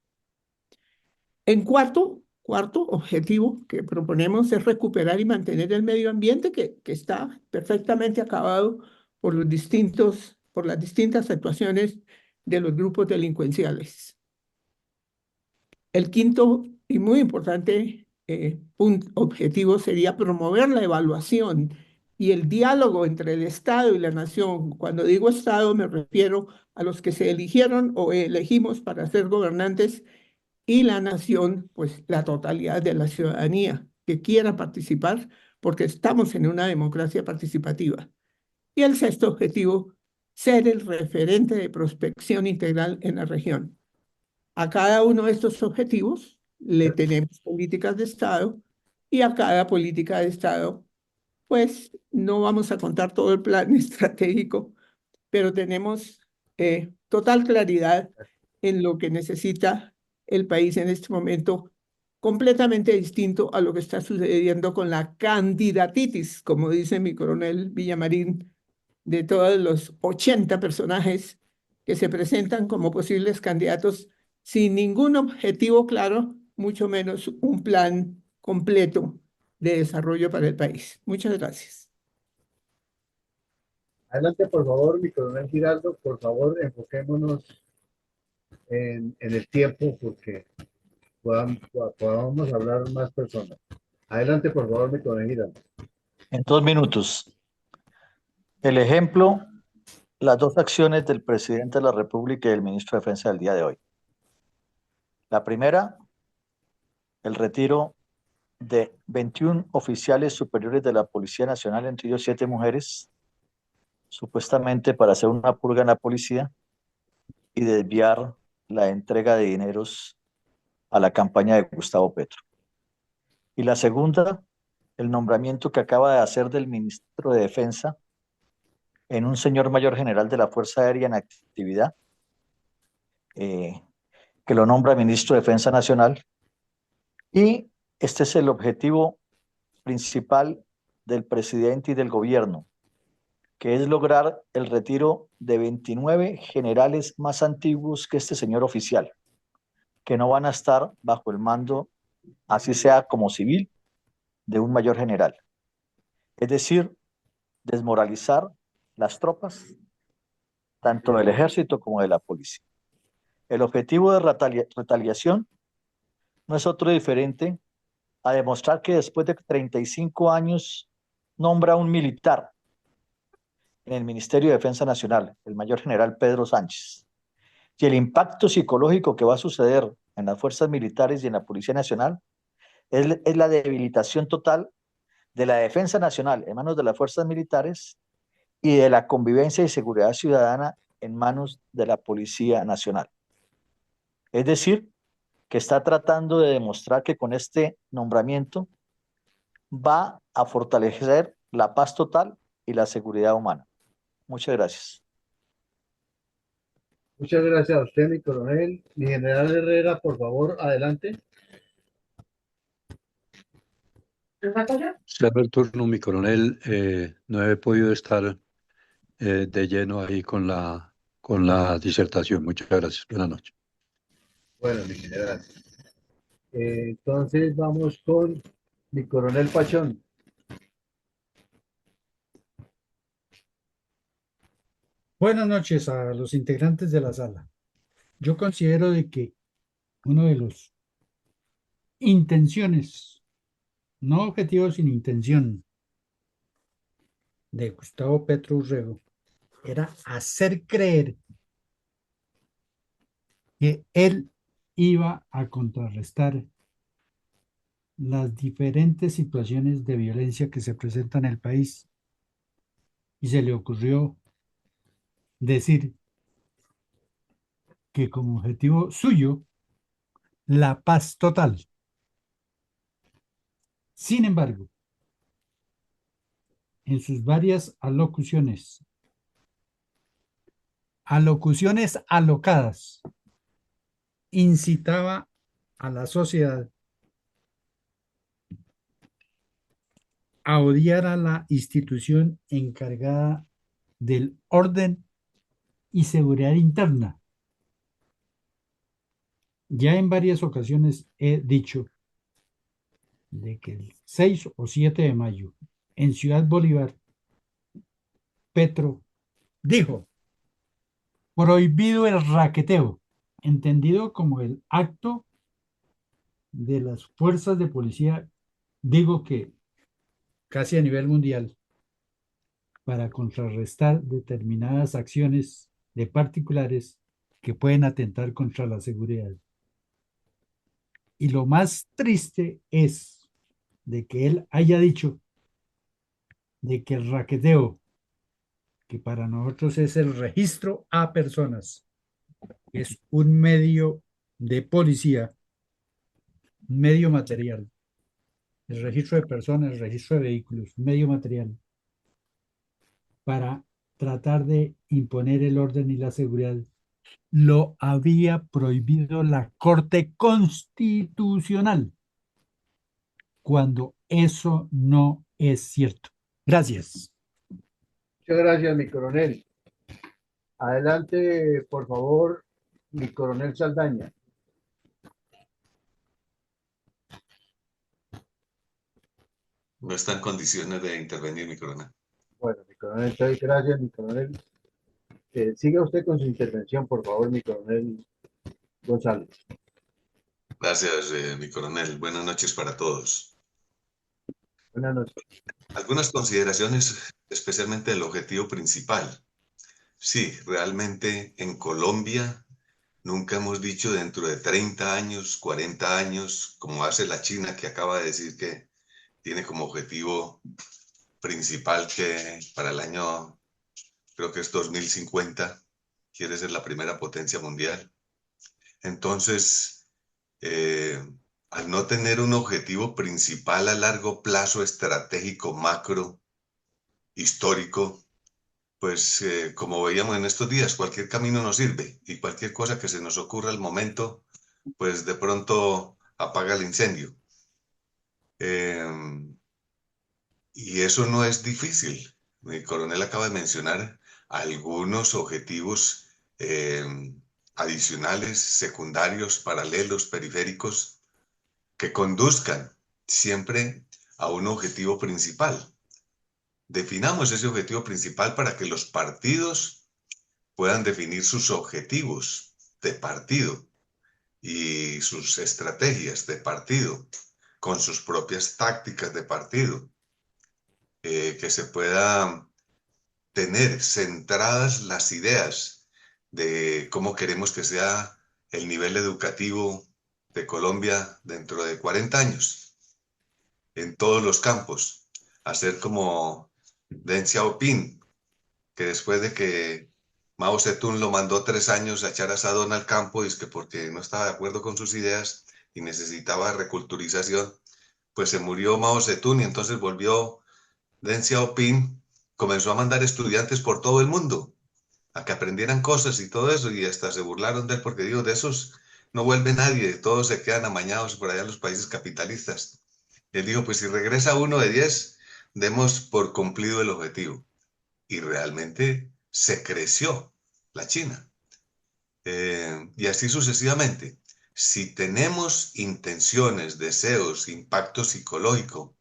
En cuarto objetivo que proponemos es recuperar y mantener el medio ambiente que está perfectamente acabado por por las distintas actuaciones de los grupos delincuenciales. El quinto y muy importante objetivo sería promover la evaluación y el diálogo entre el Estado y la nación. Cuando digo Estado me refiero a los que se eligieron o elegimos para ser gobernantes y la nación, pues la totalidad de la ciudadanía que quiera participar, porque estamos en una democracia participativa. Y el sexto objetivo, ser el referente de prospección integral en la región. A cada uno de estos objetivos le tenemos políticas de Estado y a cada política de Estado, pues no vamos a contar todo el plan estratégico, pero tenemos total claridad en lo que necesita el país en este momento, completamente distinto a lo que está sucediendo con la candidatitis, como dice mi coronel Villamarín, de todos los 80 personajes que se presentan como posibles candidatos sin ningún objetivo claro, mucho menos un plan completo de desarrollo para el país. Muchas gracias. Adelante, por favor, mi coronel Giraldo, por favor, enfoquémonos en el tiempo porque podamos hablar más personas. Adelante, por favor, mi coronel Giraldo. En 2 minutos. El ejemplo, las dos acciones del presidente de la República y del ministro de Defensa del día de hoy. La primera, el retiro de 21 oficiales superiores de la Policía Nacional, entre ellos 7 mujeres, supuestamente para hacer una purga en la policía y desviar la entrega de dineros a la campaña de Gustavo Petro. Y la segunda, el nombramiento que acaba de hacer del ministro de Defensa en un señor mayor general de la Fuerza Aérea en actividad, que lo nombra ministro de Defensa Nacional. Y este es el objetivo principal del presidente y del gobierno, que es lograr el retiro de 29 generales más antiguos que este señor oficial, que no van a estar bajo el mando, así sea como civil, de un mayor general. Es decir, desmoralizar las tropas, tanto del ejército como de la policía. El objetivo de retaliación no es otro diferente a demostrar que después de 35 años nombra un militar en el Ministerio de Defensa Nacional, el mayor general Pedro Sánchez. Y el impacto psicológico que va a suceder en las fuerzas militares y en la Policía Nacional es la debilitación total de la defensa nacional en manos de las fuerzas militares y de la convivencia y seguridad ciudadana en manos de la Policía Nacional. Es decir, que está tratando de demostrar que con este nombramiento va a fortalecer la paz total y la seguridad humana. Muchas gracias. Muchas gracias a usted, mi coronel. Mi general Herrera, por favor, adelante. Cerro el turno, mi coronel. No he podido estar de lleno ahí con la disertación. Muchas gracias. Buenas noches. Bueno, mi general. Entonces vamos con mi coronel Pachón. Buenas noches a los integrantes de la sala. Yo considero de que uno de los intenciones, no objetivos, sino intención de Gustavo Petro Urrego era hacer creer que él iba a contrarrestar las diferentes situaciones de violencia que se presentan en el país. Y se le ocurrió decir que como objetivo suyo, la paz total. Sin embargo, en sus varias alocuciones alocadas, incitaba a la sociedad a odiar a la institución encargada del orden y seguridad interna. Ya en varias ocasiones he dicho de que el 6 o 7 de mayo en Ciudad Bolívar, Petro dijo: prohibido el raqueteo, entendido como el acto de las fuerzas de policía, digo que casi a nivel mundial, para contrarrestar determinadas acciones de particulares que pueden atentar contra la seguridad. Y lo más triste es de que él haya dicho de que el raqueteo, que para nosotros es el registro a personas, es un medio de policía, un medio material, el registro de personas, el registro de vehículos, un medio material para tratar de imponer el orden y la seguridad, lo había prohibido la Corte Constitucional, cuando eso no es cierto. Gracias. Muchas gracias, mi coronel. Adelante, por favor, mi coronel Saldaña. No está en condiciones de intervenir, mi coronel. Bueno, mi coronel, estoy gracias, mi coronel. Siga usted con su intervención, por favor, mi coronel González. Gracias, mi coronel. Buenas noches para todos. Buenas noches. Algunas consideraciones, especialmente el objetivo principal. Sí, realmente en Colombia nunca hemos dicho dentro de 30 años, 40 años, como hace la China, que acaba de decir que tiene como objetivo principal que para el año creo que es 2050, quiere ser la primera potencia mundial. Entonces, al no tener un objetivo principal a largo plazo, estratégico, macro, histórico, pues como veíamos en estos días, cualquier camino nos sirve y cualquier cosa que se nos ocurra al momento, pues de pronto apaga el incendio. Y eso no es difícil. Mi coronel acaba de mencionar algunos objetivos adicionales, secundarios, paralelos, periféricos, que conduzcan siempre a un objetivo principal. Definamos ese objetivo principal para que los partidos puedan definir sus objetivos de partido y sus estrategias de partido, con sus propias tácticas de partido, que se pueda tener centradas las ideas de cómo queremos que sea el nivel educativo de Colombia dentro de 40 años, en todos los campos, hacer como Deng Xiaoping, que después de que Mao Zedong lo mandó 3 años a echar asadón al campo, y es que porque no estaba de acuerdo con sus ideas y necesitaba reculturización, pues se murió Mao Zedong y entonces volvió Deng Xiaoping, comenzó a mandar estudiantes por todo el mundo a que aprendieran cosas y todo eso, y hasta se burlaron de él porque digo, de esos no vuelve nadie, todos se quedan amañados por allá en los países capitalistas. Él dijo, pues si regresa uno de 10, demos por cumplido el objetivo. Y realmente se creció la China. Y así sucesivamente. Si tenemos intenciones, deseos, impacto psicológico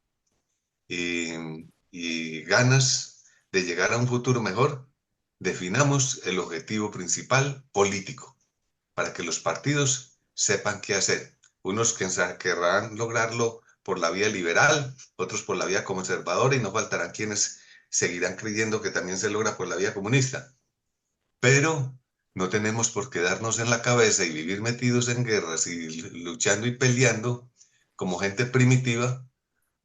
y ganas de llegar a un futuro mejor, definamos el objetivo principal político para que los partidos sepan qué hacer. Unos querrán lograrlo por la vía liberal, otros por la vía conservadora, y no faltarán quienes seguirán creyendo que también se logra por la vía comunista. Pero no tenemos por qué darnos en la cabeza y vivir metidos en guerras y luchando y peleando como gente primitiva,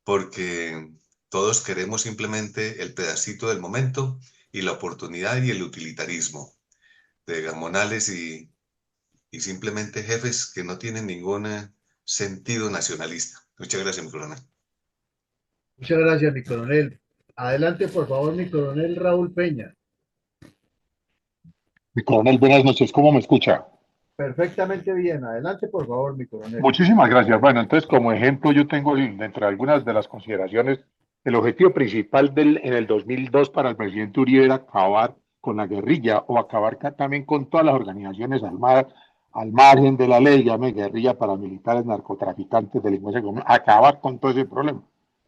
porque todos queremos simplemente el pedacito del momento y la oportunidad y el utilitarismo de gamonales y simplemente jefes que no tienen ningún sentido nacionalista. Muchas gracias, mi coronel. Muchas gracias, mi coronel. Adelante, por favor, mi coronel Raúl Peña. Mi coronel, buenas noches, ¿cómo me escucha? Perfectamente bien. Adelante, por favor, mi coronel. Muchísimas gracias. Bueno, entonces como ejemplo yo tengo dentro de algunas de las consideraciones, el objetivo principal en el 2002 para el presidente Uribe era acabar con la guerrilla o acabar también con todas las organizaciones armadas al margen de la ley, llame guerrilla, paramilitares, narcotraficantes, delincuencia, acabar con todo ese problema.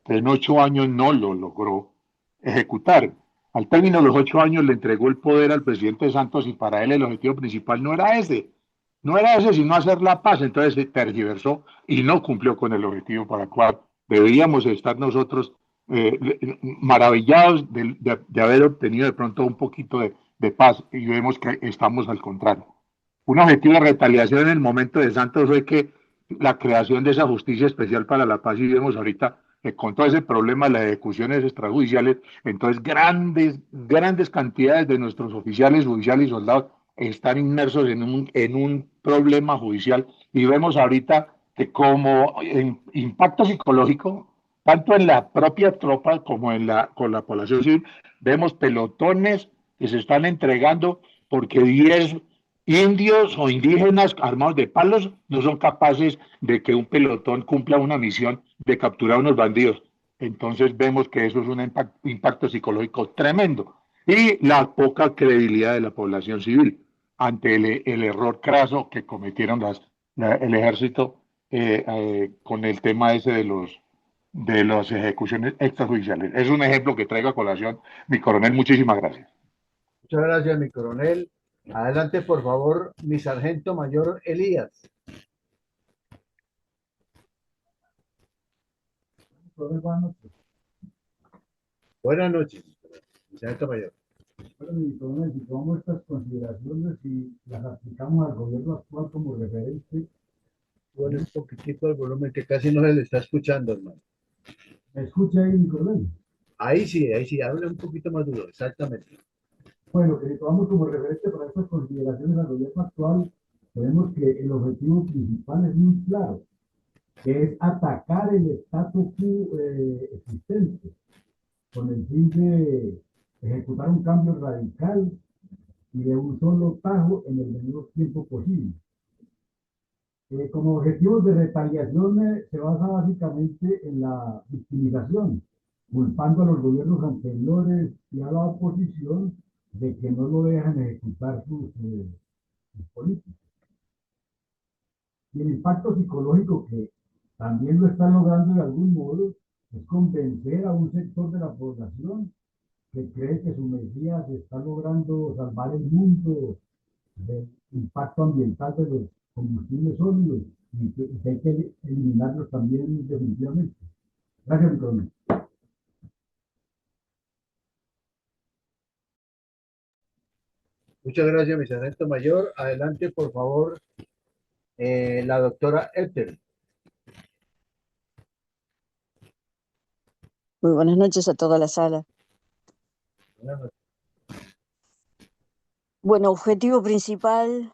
Pero en 8 años no lo logró ejecutar. Al término de los 8 años le entregó el poder al presidente Santos y para él el objetivo principal no era ese, sino hacer la paz. Entonces se tergiversó y no cumplió con el objetivo para el cual deberíamos estar nosotros maravillados de haber obtenido de pronto un poquito de paz, y vemos que estamos al contrario. Un objetivo de retaliación en el momento de Santos fue que la creación de esa justicia especial para la paz, y vemos ahorita que con todo ese problema de las ejecuciones extrajudiciales, entonces grandes cantidades de nuestros oficiales judiciales y soldados están inmersos en un problema judicial, y vemos ahorita que como impacto psicológico, tanto en la propia tropa como con la población civil, vemos pelotones que se están entregando porque 10 indios o indígenas armados de palos no son capaces de que un pelotón cumpla una misión de capturar a unos bandidos. Entonces vemos que eso es un impacto psicológico tremendo, y la poca credibilidad de la población civil ante el error craso que cometieron el ejército con el tema ese de las ejecuciones extrajudiciales. Es un ejemplo que traigo a colación, mi coronel. Muchísimas gracias. Muchas gracias, mi coronel. Adelante, por favor, mi sargento mayor Elías. Buenas noches, mi sargento mayor. Bueno, mi coronel, si tomamos estas consideraciones y las aplicamos al gobierno actual como referente. Bueno, un poquitico el volumen que casi no se le está escuchando, hermano. ¿Me escucha ahí, mi coronel? Ahí sí, habla un poquito más duro, exactamente. Bueno, que si tomamos como referente para estas consideraciones al gobierno actual, vemos que el objetivo principal es muy claro, que es atacar el status quo existente, con el fin de ejecutar un cambio radical y de un solo tajo en el menor tiempo posible. Como objetivos de retaliación se basa básicamente en la victimización, culpando a los gobiernos anteriores y a la oposición de que no lo dejan ejecutar sus políticas. Y el impacto psicológico que también lo está logrando de algún modo es convencer a un sector de la población que cree que su Mesías está logrando salvar el mundo del impacto ambiental de los combustibles sólidos y que hay que eliminarlos también definitivamente. Gracias, Nicolás. Muchas gracias, mi sargento mayor. Adelante, por favor, la doctora Ethel. Muy buenas noches a toda la sala. Buenas noches. Bueno, objetivo principal,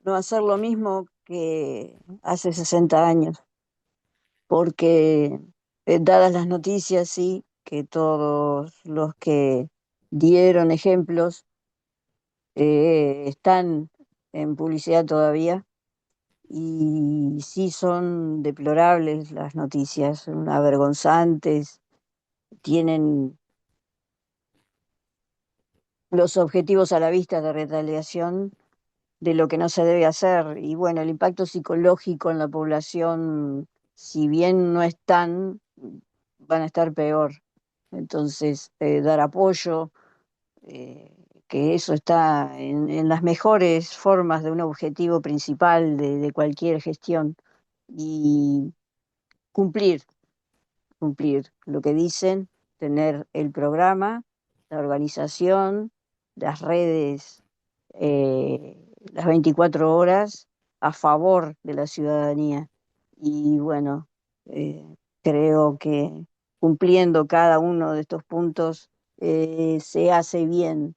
no hacer lo mismo que hace 60 años, porque dadas las noticias, sí, que todos los que dieron ejemplos están en publicidad todavía, y sí son deplorables las noticias, son avergonzantes, tienen los objetivos a la vista de retaliación de lo que no se debe hacer. Y bueno, el impacto psicológico en la población, si bien no están, van a estar peor. Entonces, dar apoyo, que eso está en las mejores formas de un objetivo principal de cualquier gestión. Y cumplir lo que dicen, tener el programa, la organización, las redes, las 24 horas a favor de la ciudadanía. Y bueno, creo que cumpliendo cada uno de estos puntos se hace bien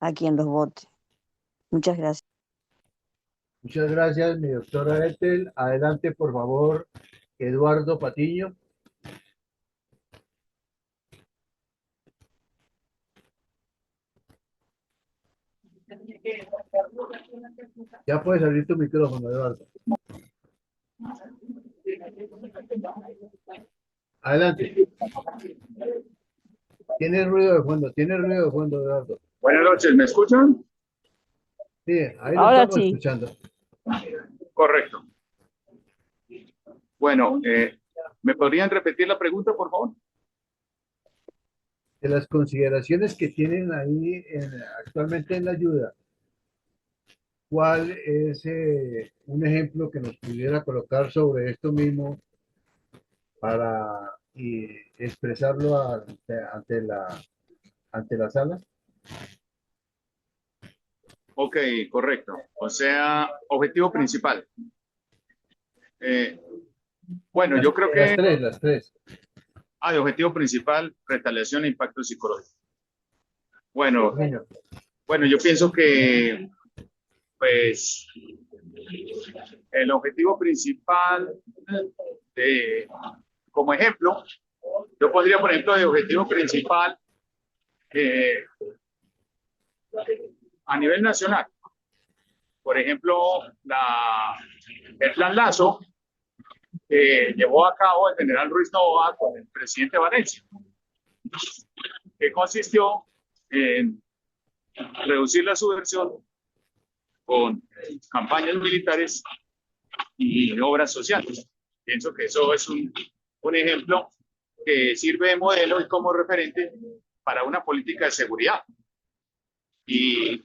a quien los vote. Muchas gracias. Muchas gracias, mi doctora Ethel. Adelante, por favor, Eduardo Patiño. Ya puedes abrir tu micrófono, Eduardo. Adelante. Tiene ruido de fondo, Eduardo. Buenas noches, ¿me escuchan? Sí, ahí lo Ahora estamos sí. escuchando. Correcto. Bueno, ¿me podrían repetir la pregunta, por favor? De las consideraciones que tienen ahí actualmente en la ayuda, ¿cuál es un ejemplo que nos pudiera colocar sobre esto mismo para expresarlo ante la sala? Ok, correcto. O sea, objetivo principal. Bueno, yo creo que... Las tres. De objetivo principal, retaliación e impacto psicológico. Bueno, yo pienso que, pues, el objetivo principal, como ejemplo, yo pondría, por ejemplo, de objetivo principal a nivel nacional. Por ejemplo, el Plan Lazo que llevó a cabo el general Ruiz Novoa con el presidente Valencia, que consistió en reducir la subversión con campañas militares y obras sociales. Pienso que eso es un ejemplo que sirve de modelo y como referente para una política de seguridad. Y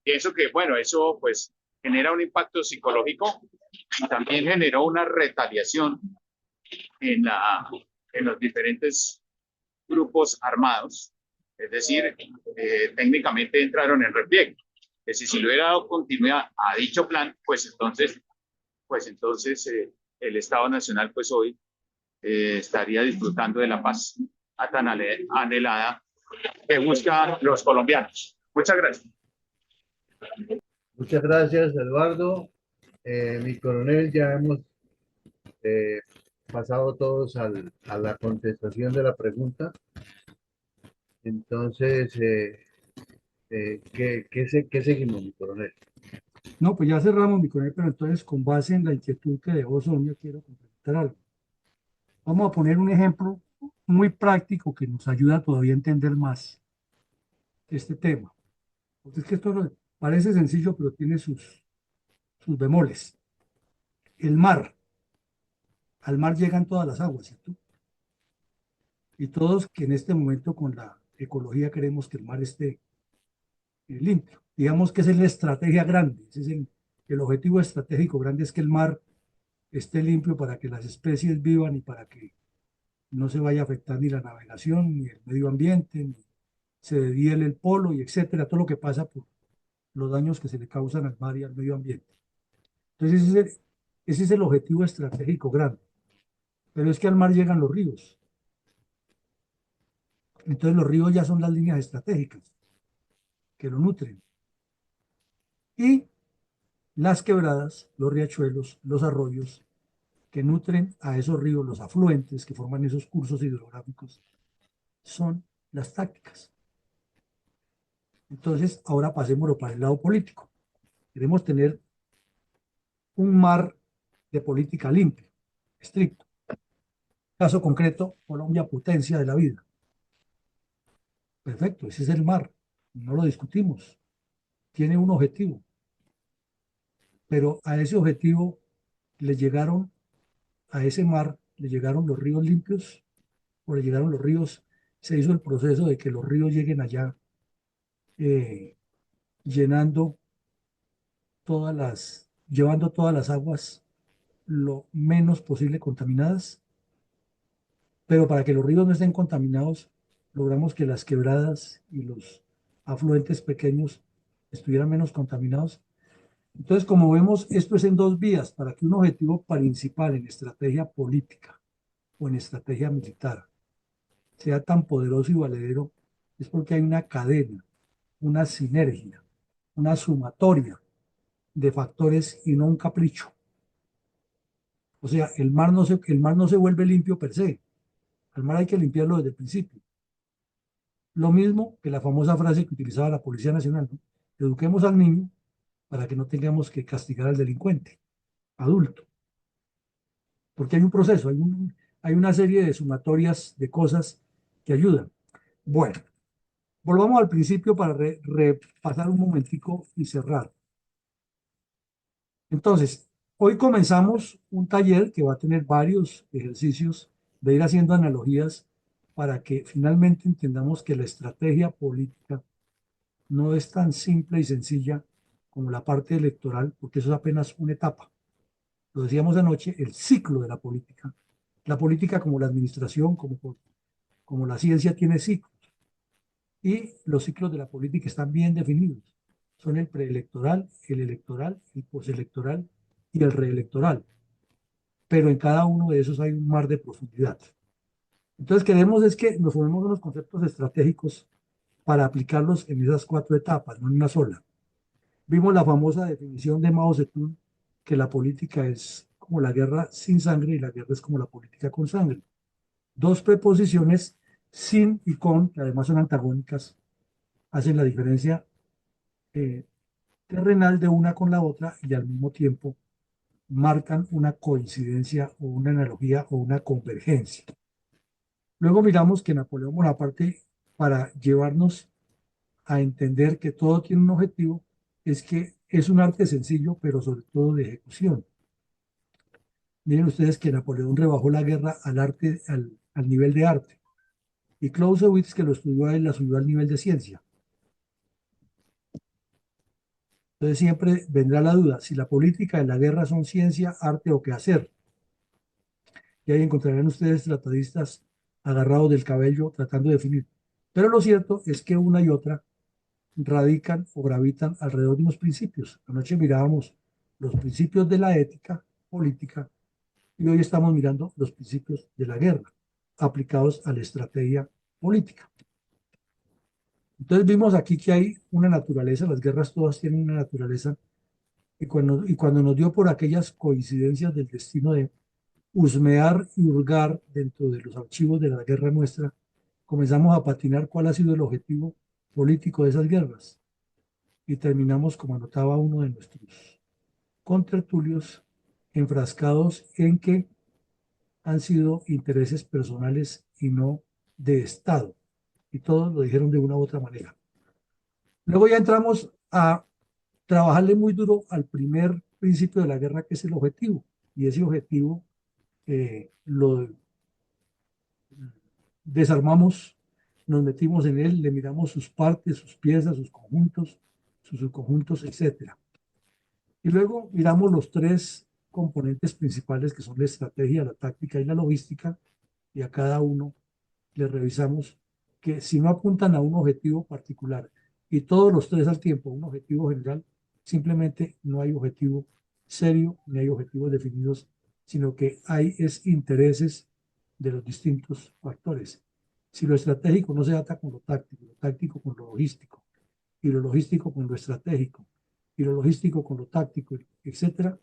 pienso que, bueno, eso pues genera un impacto psicológico y también generó una retaliación en los diferentes grupos armados. Es decir, técnicamente entraron en repliegue. Es decir, si le hubiera dado continuidad a dicho plan, pues entonces el Estado Nacional pues hoy estaría disfrutando de la paz tan anhelada que buscan los colombianos. Muchas gracias. Muchas gracias, Eduardo. Mi coronel, ya hemos pasado todos a la contestación de la pregunta. Entonces, ¿qué seguimos, mi coronel? No, pues ya cerramos, mi coronel, pero entonces con base en la inquietud que dejó Sonia, quiero complementar algo. Vamos a poner un ejemplo muy práctico que nos ayuda todavía a entender más este tema. Porque es que parece sencillo, pero tiene sus bemoles. El mar, al mar llegan todas las aguas, ¿cierto? Y todos que en este momento con la ecología queremos que el mar esté limpio. Digamos que esa es la estrategia grande, ese es el objetivo estratégico grande, es que el mar esté limpio para que las especies vivan y para que no se vaya a afectar ni la navegación, ni el medio ambiente, ni se deshiele el polo, y etcétera, todo lo que pasa por los daños que se le causan al mar y al medio ambiente. Entonces, ese es el objetivo estratégico grande. Pero es que al mar llegan los ríos. Entonces, los ríos ya son las líneas estratégicas que lo nutren. Y las quebradas, los riachuelos, los arroyos que nutren a esos ríos, los afluentes que forman esos cursos hidrográficos, son las tácticas. Entonces, ahora pasémoslo para el lado político. Queremos tener un mar de política limpio, estricto. Caso concreto, Colombia, potencia de la vida. Perfecto, ese es el mar, no lo discutimos. Tiene un objetivo, pero a ese objetivo le llegaron, a ese mar, le llegaron los ríos limpios, o le llegaron los ríos, se hizo el proceso de que los ríos lleguen allá, llenando llevando todas las aguas lo menos posible contaminadas, pero para que los ríos no estén contaminados, logramos que las quebradas y los afluentes pequeños estuvieran menos contaminados. Entonces, como vemos, esto es en dos vías, para que un objetivo principal en estrategia política o en estrategia militar sea tan poderoso y valedero, es porque hay una cadena, una sinergia, una sumatoria de factores y no un capricho. O sea, el mar no se vuelve limpio per se. Al mar hay que limpiarlo desde el principio. Lo mismo que la famosa frase que utilizaba la Policía Nacional, ¿no? Eduquemos al niño para que no tengamos que castigar al delincuente adulto. Porque hay un proceso, hay una serie de sumatorias de cosas que ayudan. Bueno, volvamos al principio para repasar un momentico y cerrar. Entonces, hoy comenzamos un taller que va a tener varios ejercicios de ir haciendo analogías para que finalmente entendamos que la estrategia política no es tan simple y sencilla como la parte electoral, porque eso es apenas una etapa. Lo decíamos anoche, el ciclo de la política. La política como la administración, como la ciencia tiene ciclos. Y los ciclos de la política están bien definidos. Son el preelectoral, el postelectoral y el reelectoral. Pero en cada uno de esos hay un mar de profundidad. Entonces queremos es que nos formemos unos conceptos estratégicos para aplicarlos en esas cuatro etapas, no en una sola. Vimos la famosa definición de Mao Zedong, que la política es como la guerra sin sangre y la guerra es como la política con sangre. Dos preposiciones, sin y con, que además son antagónicas, hacen la diferencia terrenal de una con la otra y al mismo tiempo marcan una coincidencia o una analogía o una convergencia. Luego miramos que Napoleón Bonaparte, para llevarnos a entender que todo tiene un objetivo, es que es un arte sencillo, pero sobre todo de ejecución. Miren ustedes que Napoleón rebajó la guerra al nivel de arte. Y Clausewitz, que lo estudió a él, la subió al nivel de ciencia. Entonces siempre vendrá la duda, si la política y la guerra son ciencia, arte o qué hacer. Y ahí encontrarán ustedes tratadistas agarrados del cabello tratando de definir. Pero lo cierto es que una y otra radican o gravitan alrededor de unos principios. Anoche mirábamos los principios de la ética política y hoy estamos mirando los principios de la guerra aplicados a la estrategia política. Entonces vimos aquí que hay una naturaleza, las guerras todas tienen una naturaleza, y cuando nos dio por aquellas coincidencias del destino de husmear y hurgar dentro de los archivos de la guerra nuestra, comenzamos a patinar cuál ha sido el objetivo político de esas guerras. Y terminamos, como anotaba uno de nuestros contertulios, enfrascados en que han sido intereses personales y no de Estado. Y todos lo dijeron de una u otra manera. Luego ya entramos a trabajarle muy duro al primer principio de la guerra, que es el objetivo. Y ese objetivo lo desarmamos, nos metimos en él, le miramos sus partes, sus piezas, sus conjuntos, sus subconjuntos, etcétera. Y luego miramos los tres componentes principales que son la estrategia, la táctica y la logística, y a cada uno le revisamos que si no apuntan a un objetivo particular y todos los tres al tiempo, un objetivo general, simplemente no hay objetivo serio ni hay objetivos definidos, sino que hay es intereses de los distintos factores. Si lo estratégico no se ata con lo táctico con lo logístico, y lo logístico con lo estratégico, y lo logístico con lo táctico, etcétera,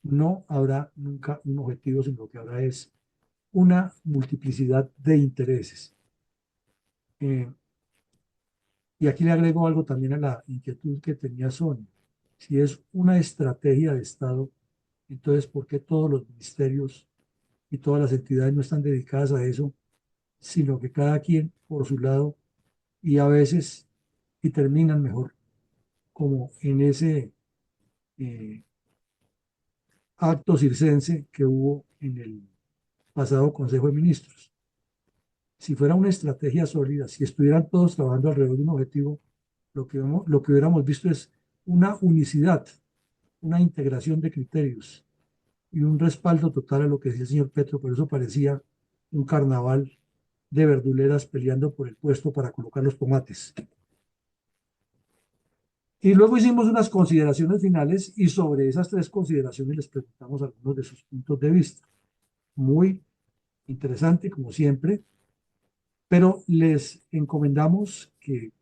no habrá nunca un objetivo, sino lo que habrá es una multiplicidad de intereses. Eh, y aquí le agrego algo también a la inquietud que tenía Sonia. Si es una estrategia de Estado, entonces, ¿por qué todos los ministerios y todas las entidades no están dedicadas a eso, sino que cada quien por su lado y a veces, y terminan mejor, como en ese eh, acto circense que hubo en el pasado Consejo de Ministros? Si fuera una estrategia sólida, si estuvieran todos trabajando alrededor de un objetivo, lo que hubiéramos visto es una unicidad, una integración de criterios y un respaldo total a lo que decía el señor Petro. Por eso parecía un carnaval de verduleras peleando por el puesto para colocar los tomates. Y luego hicimos unas consideraciones finales y sobre esas tres consideraciones les preguntamos algunos de sus puntos de vista. Muy interesante, como siempre, pero les encomendamos que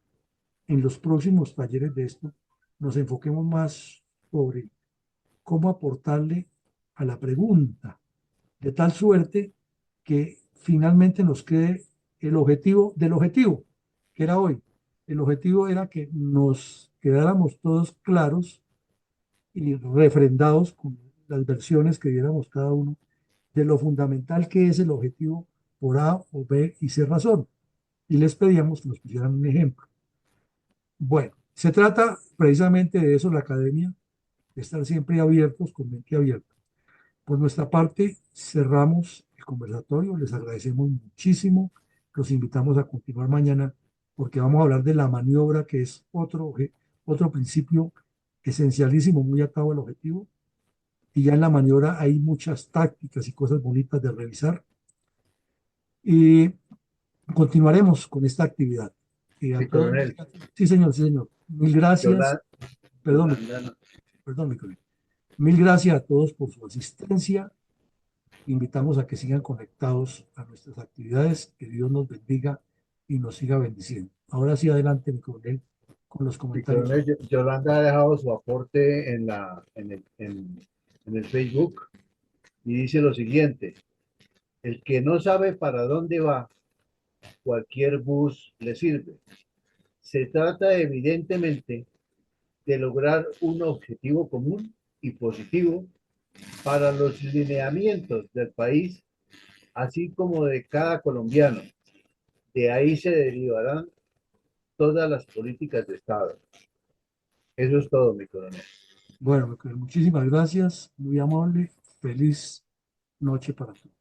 en los próximos talleres de esto nos enfoquemos más sobre cómo aportarle a la pregunta, de tal suerte que finalmente nos quede el objetivo del objetivo, que era hoy. El objetivo era que nos quedáramos todos claros y refrendados con las versiones que diéramos cada uno de lo fundamental que es el objetivo por A o B y C razón. Y les pedíamos que nos pusieran un ejemplo. Bueno, se trata precisamente de eso, la academia, de estar siempre abiertos, con mente abierta. Por nuestra parte, cerramos el conversatorio, les agradecemos muchísimo, los invitamos a continuar mañana porque vamos a hablar de la maniobra, que es otro principio esencialísimo, muy atado al objetivo, y ya en la maniobra hay muchas tácticas y cosas bonitas de revisar, y continuaremos con esta actividad. Y a Sí, todos, coronel. sí señor, sí señor, mil gracias, perdón, perdón, mi colega. Mil gracias a todos por su asistencia. Invitamos a que sigan conectados a nuestras actividades, que Dios nos bendiga y nos siga bendiciendo. Ahora sí, adelante, mi coronel, con los Sí, comentarios. coronel, Yolanda ha dejado su aporte en el Facebook y dice lo siguiente: el que no sabe para dónde va, cualquier bus le sirve. Se trata evidentemente de lograr un objetivo común y positivo para los lineamientos del país, así como de cada colombiano. De ahí se derivarán todas las políticas de Estado. Eso es todo, mi coronel. Bueno, mi coronel, muchísimas gracias, muy amable, feliz noche para todos.